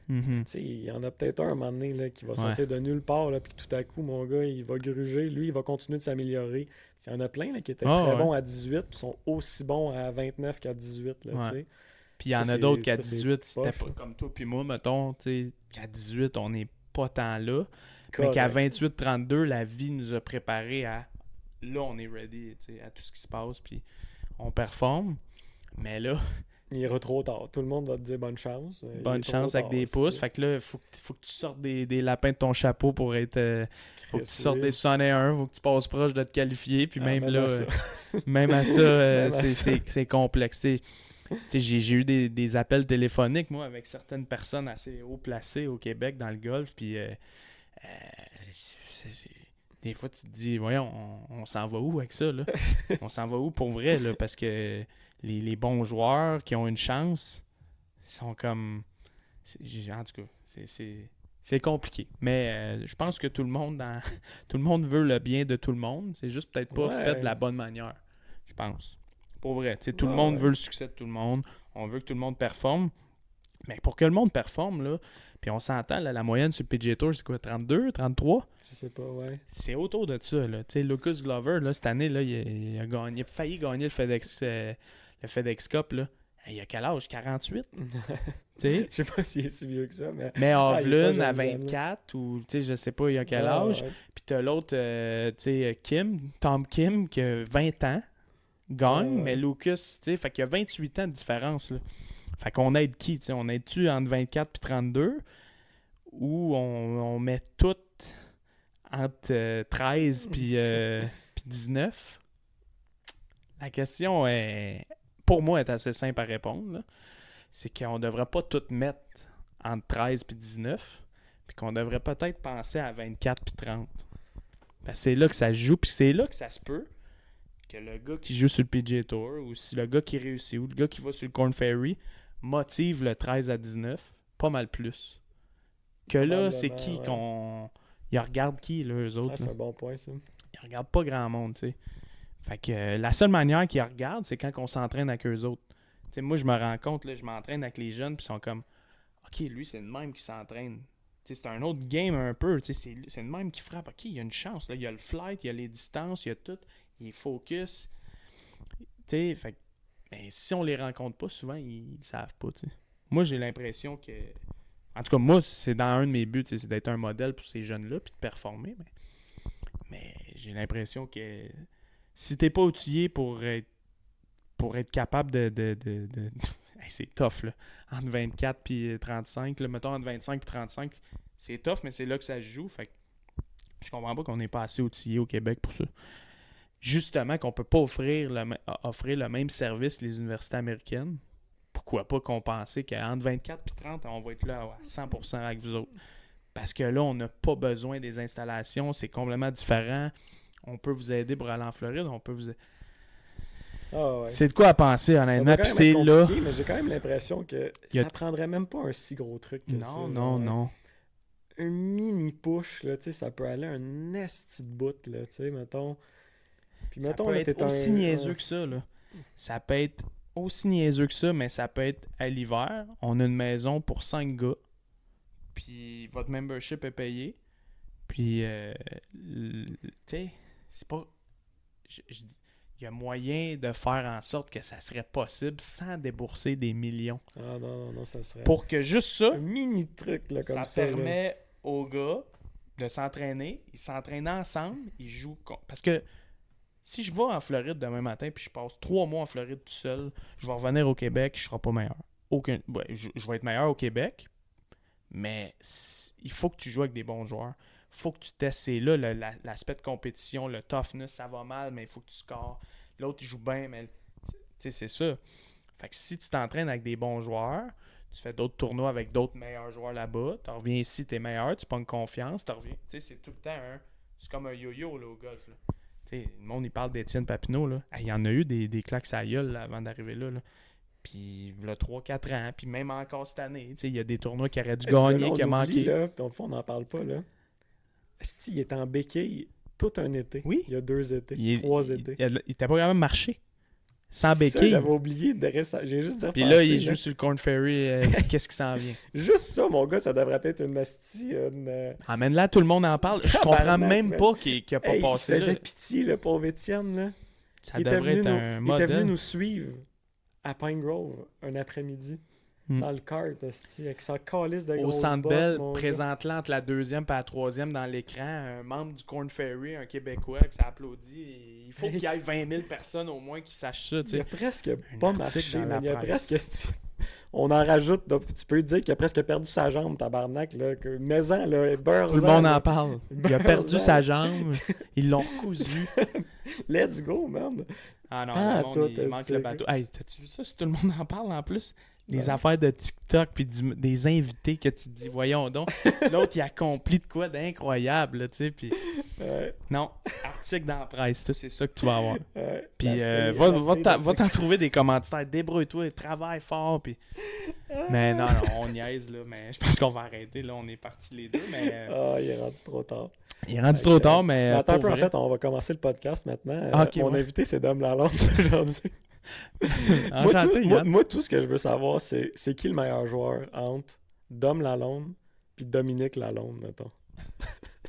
S2: Tu sais, il y en a peut-être un moment donné là, qui va sortir de nulle part, là, puis tout à coup, mon gars, il va gruger, lui, il va continuer de s'améliorer. Il y en a plein là, qui étaient très bons à 18, puis sont aussi bons à 29 qu'à 18, là, tu sais.
S3: Puis il y en a d'autres qu'à 18, c'était pas comme toi puis moi, mettons, tu sais, qu'à 18, on n'est pas tant là. Mais qu'à 28-32, la vie nous a préparés à... Là, on est ready, tu sais, à tout ce qui se passe, puis on performe. Mais là...
S2: Il ira trop tard. Tout le monde va te dire bonne chance.
S3: Bonne chance avec des pouces. Fait que là, il faut que tu sortes des lapins de ton chapeau pour être... faut que tu sortes des 61, faut que tu passes proche de te qualifier. Puis même là, même à ça, c'est complexe. J'ai eu des appels téléphoniques, moi, avec certaines personnes assez haut placées au Québec dans le golf. Puis des fois, tu te dis, voyons, on s'en va où avec ça, là? On s'en va où pour vrai, là? Parce que les bons joueurs qui ont une chance sont comme... En tout cas, c'est compliqué. Mais je pense que tout le monde veut le bien de tout le monde. C'est juste peut-être pas fait de la bonne manière, je pense. Pour vrai. Tout le monde veut le succès de tout le monde. On veut que tout le monde performe. Mais pour que le monde performe, là, puis on s'entend, là, la moyenne sur le PGA Tour, c'est quoi, 32, 33?
S2: Je sais pas, ouais.
S3: C'est autour de ça, là. Tu sais, Lucas Glover, là, cette année, là, il a failli gagner le FedEx Cup, là. Il a quel âge? 48? Je
S2: sais pas s'il est si vieux que ça, mais...
S3: Mais Hovland, à 24, ou, tu sais, je sais pas, il a quel âge.
S2: Ouais.
S3: Puis t'as l'autre, tu sais, Tom Kim, qui a 20 ans, gagne, mais Lucas, tu sais, fait qu'il y a 28 ans de différence, là. Fait qu'on aide qui, tu sais? On aide-tu entre 24 et 32, ou on met tout entre 13 puis 19? La question est, pour moi, est assez simple à répondre, là. C'est qu'on devrait pas tout mettre entre 13 et 19, puis qu'on devrait peut-être penser à 24 puis 30. Parce que c'est là que ça se joue, puis c'est là que ça se peut que le gars qui joue sur le PGA Tour, ou si le gars qui réussit, ou le gars qui va sur le Korn Ferry, motive le 13 à 19 pas mal plus. Que là, c'est qui qu'on... Ils regardent qui, là, eux autres?
S2: C'est un bon point, ça.
S3: Ils regardent pas grand monde, tu sais. Fait que la seule manière qu'ils regardent, c'est quand on s'entraîne avec eux autres. T'sais, moi, je me rends compte, là, je m'entraîne avec les jeunes, puis ils sont comme, OK, lui, c'est le même qui s'entraîne. T'sais, c'est un autre game un peu. C'est le même qui frappe. OK, il y a une chance. Là. Il y a le flight, il y a les distances, il y a tout. Il est focus. Fait que, ben, si on les rencontre pas, souvent, ils le savent pas. T'sais. Moi, j'ai l'impression que... En tout cas, moi, c'est dans un de mes buts, c'est d'être un modèle pour ces jeunes-là, puis de performer. Mais j'ai l'impression que si t'es pas outillé pour être capable de... Hey, c'est tough, là. Entre 24 et 35, là, mettons entre 25 et 35, c'est tough, mais c'est là que ça se joue. Fait que je comprends pas qu'on n'est pas assez outillé au Québec pour ça. Justement, qu'on peut pas offrir le même service que les universités américaines. Pourquoi pas compenser qu'entre 24 et 30, on va être là à 100% avec vous autres. Parce que là, on n'a pas besoin des installations. C'est complètement différent. On peut vous aider pour aller en Floride. On peut vous... C'est de quoi à penser, honnêtement. Puis c'est là.
S2: Mais j'ai quand même l'impression que ça prendrait même pas un si gros truc que ça.
S3: Non.
S2: Un mini push, là, tu sais, ça peut aller un esti de bout, là, tu sais, mettons. Puis
S3: ça peut être aussi niaiseux que ça, là. Ça peut être aussi niaiseux que ça, mais ça peut être à l'hiver. On a une maison pour 5 gars. Puis votre membership est payé. Puis, tu sais, c'est pas... Il y a moyen de faire en sorte que ça serait possible sans débourser des millions.
S2: Ah non, ça serait...
S3: Pour que juste ça...
S2: Un mini truc, là, comme ça.
S3: Ça permet aux gars de s'entraîner. Ils s'entraînent ensemble. Ils jouent... Parce que si je vais en Floride demain matin puis je passe 3 mois en Floride tout seul, je vais revenir au Québec, je ne serai pas meilleur. Je vais être meilleur au Québec, mais il faut que tu joues avec des bons joueurs. Il faut que tu testes. C'est là l'aspect de compétition, le toughness, ça va mal, mais il faut que tu scores. L'autre, il joue bien, mais c'est ça. Fait que si tu t'entraînes avec des bons joueurs, tu fais d'autres tournois avec d'autres meilleurs joueurs là-bas, tu reviens ici, tu es meilleur, tu pognes confiance, tu reviens. C'est tout le temps c'est comme un yo-yo là, au golf. Là. Le monde, il parle d'Étienne Papineau. Là. Il y en a eu des claques à la gueule là, avant d'arriver là. Puis, il y a 3-4 ans, puis même encore cette année, il y a des tournois qui auraient dû gagner, qui a manqué.
S2: Là, puis au fond, on n'en parle pas, là. Il est en béquille tout un été.
S3: Oui.
S2: Il y a 2 étés, 3 étés.
S3: Il n'était pas quand même marché. Sans béquille.
S2: J'avais oublié de rester. J'ai juste
S3: puis là, il joue sur le Korn Ferry. Qu'est-ce qui s'en vient?
S2: Juste ça, mon gars, ça devrait être une mastie.
S3: Amène-la, tout le monde en parle. Je comprends même pas qu'il n'a pas passé.
S2: Il faisait pitié, le pauvre Étienne. Là.
S3: Ça devrait être un modèle.
S2: Il était venu nous suivre à Pine Grove un après-midi. Dans le kart, avec sa calice de
S3: au Centre Bell, présente-la entre la 2e et la 3e dans l'écran, un membre du Korn Ferry, un Québécois qui s'applaudit. Il faut qu'il y ait 20 000 personnes au moins qui sachent ça.
S2: Il a presque pas marché. Il a presque... On en rajoute. Donc, tu peux dire qu'il a presque perdu sa jambe, tabarnak. Là, que Maison, là, beurre.
S3: Tout le monde en parle. Il a perdu sa jambe. Ils l'ont recousu.
S2: Let's go, man.
S3: Ah non,
S2: Ah,
S3: le monde,
S2: toi,
S3: il
S2: t'as
S3: manque
S2: dit
S3: le
S2: ça.
S3: bateau. Hey, t'as-tu vu ça? Si tout le monde en parle en plus, des
S2: Ouais.
S3: affaires de TikTok puis des invités que tu te dis, voyons donc. L'autre, il accomplit de quoi d'incroyable, là, tu sais. Puis
S2: Ouais,
S3: non, article dans la presse, toi, c'est ça que tu vas avoir.
S2: ouais.
S3: Puis
S2: La
S3: va
S2: fille
S3: t'en trouver des commentaires. Débrouille-toi, travaille fort. Puis... Mais non, on niaise, là. Mais je pense qu'on va arrêter. Là, on est partis les deux. Mais
S2: Ah, il est rendu trop tard.
S3: il est rendu trop tard, mais.
S2: Attends un
S3: pour
S2: peu, en
S3: vrai.
S2: fait, on va commencer le podcast maintenant.
S3: Ah, ok,
S2: mon
S3: ouais.
S2: invité, c'est Dom Lalonde aujourd'hui.
S3: Enchanté, Yann.
S2: Moi, tout ce que je veux savoir, c'est qui le meilleur joueur entre Dom Lalonde puis Dominique Lalonde, mettons.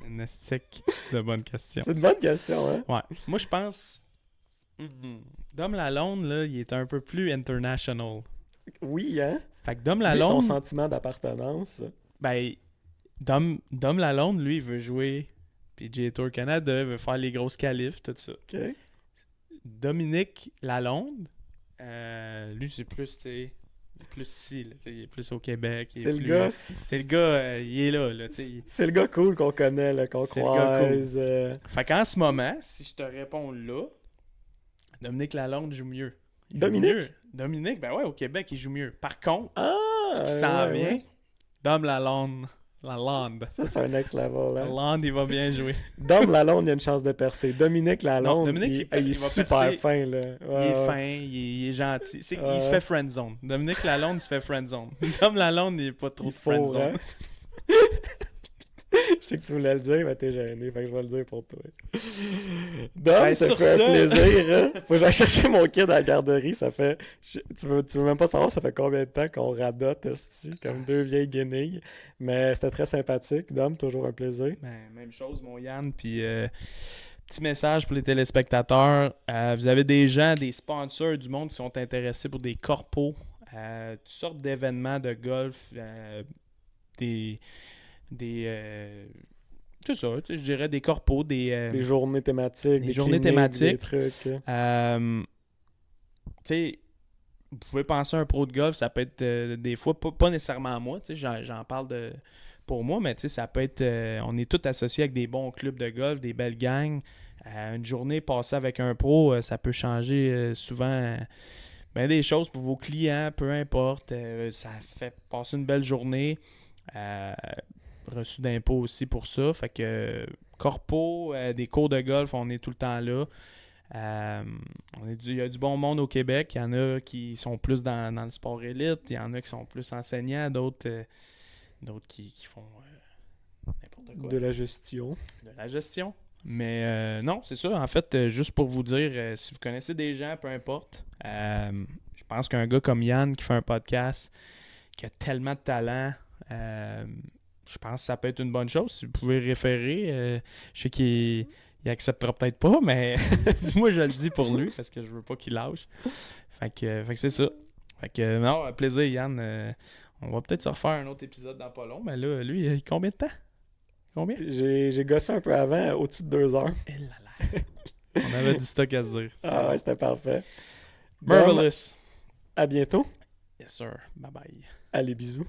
S3: Une estique de bonne question.
S2: C'est une bonne question, hein?
S3: Ouais. Moi, je pense. Dom Lalonde, là, il est un peu plus international.
S2: Oui, hein?
S3: Fait que Dom
S2: Lui, son
S3: Lalonde.
S2: sentiment d'appartenance.
S3: Ben, Dom Lalonde, lui, il veut jouer PGA Tour Canada, il veut faire les grosses qualifs, tout ça.
S2: OK.
S3: Dominique Lalonde, lui, c'est plus, tu sais, plus ici, là, tu sais, il est plus au Québec.
S2: C'est le gars.
S3: C'est le gars, il est là, tu sais.
S2: C'est le gars cool qu'on connaît, là, qu'on
S3: C'est le gars
S2: croise.
S3: Fait qu'en ce moment, si je te réponds là, Dominique Lalonde joue mieux. Il joue
S2: Dominique?
S3: mieux. Dominique, ben ouais, au Québec, il joue mieux. Par contre,
S2: Ah!
S3: ce qui s'en
S2: ouais,
S3: vient,
S2: ouais.
S3: Dom Lalonde.
S2: Ça, c'est un next level, hein?
S3: Lalonde, il va bien jouer.
S2: Dom Lalonde, il a une chance de percer. Domminique Lalonde,
S3: Non, Dominique,
S2: il est
S3: il va
S2: super
S3: percer.
S2: fin, là.
S3: Il
S2: Ouais,
S3: est
S2: ouais.
S3: fin, il est gentil. Il
S2: Ouais.
S3: se fait friendzone. Dominique Lalonde, il se fait friendzone. Dom Lalonde, il est pas trop
S2: Il faut,
S3: friendzone.
S2: hein? Je sais que tu voulais le dire, mais t'es gêné, fait que je vais le dire pour toi. Dom,
S3: Ben,
S2: ça
S3: sur
S2: fait
S3: ça-
S2: un plaisir, hein? Faut que j'aille chercher mon kid à la garderie, ça fait... Tu veux même pas savoir ça fait combien de temps qu'on radote, esti, comme deux vieilles guenilles. Mais c'était très sympathique, Dom, toujours un plaisir.
S3: Ben, même chose, mon Yann. Puis, petit message pour les téléspectateurs. Vous avez des gens, des sponsors du monde qui sont intéressés pour des corpos, toutes sortes d'événements de golf, c'est ça, tu sais, je dirais des corpos,
S2: Des journées thématiques,
S3: des
S2: des
S3: journées
S2: cliniques,
S3: thématiques.
S2: des trucs.
S3: tu sais, vous pouvez penser à un pro de golf, ça peut être des fois, pas nécessairement moi, tu sais, j'en parle pour moi, mais tu sais, ça peut être, on est tous associés avec des bons clubs de golf, des belles gangs. Une journée passée avec un pro, ça peut changer souvent ben des choses pour vos clients, peu importe. Ça fait passer une belle journée. Reçu d'impôts aussi pour ça. Fait que corpo, des cours de golf, on est tout le temps là. Il y a du bon monde au Québec. Il y en a qui sont plus dans le sport élite. Il y en a qui sont plus enseignants. D'autres qui font n'importe quoi.
S2: De la gestion.
S3: De la gestion. Mais non, c'est ça. En fait, juste pour vous dire, si vous connaissez des gens, peu importe, je pense qu'un gars comme Yann qui fait un podcast, qui a tellement de talent, je pense que ça peut être une bonne chose. Si vous pouvez référer, je sais qu'il acceptera peut-être pas, mais moi je le dis pour lui parce que je veux pas qu'il lâche. Fait que c'est ça. Fait que non, plaisir Yann. On va peut-être se refaire un autre épisode dans pas long, mais là, lui, il a combien de temps? Combien?
S2: J'ai gossé un peu avant, au-dessus de 2 heures.
S3: Eh là là. On avait du stock à se dire.
S2: Ah ouais, c'était parfait. Dom,
S3: Marvelous.
S2: à bientôt.
S3: Yes sir. Bye bye.
S2: Allez, bisous.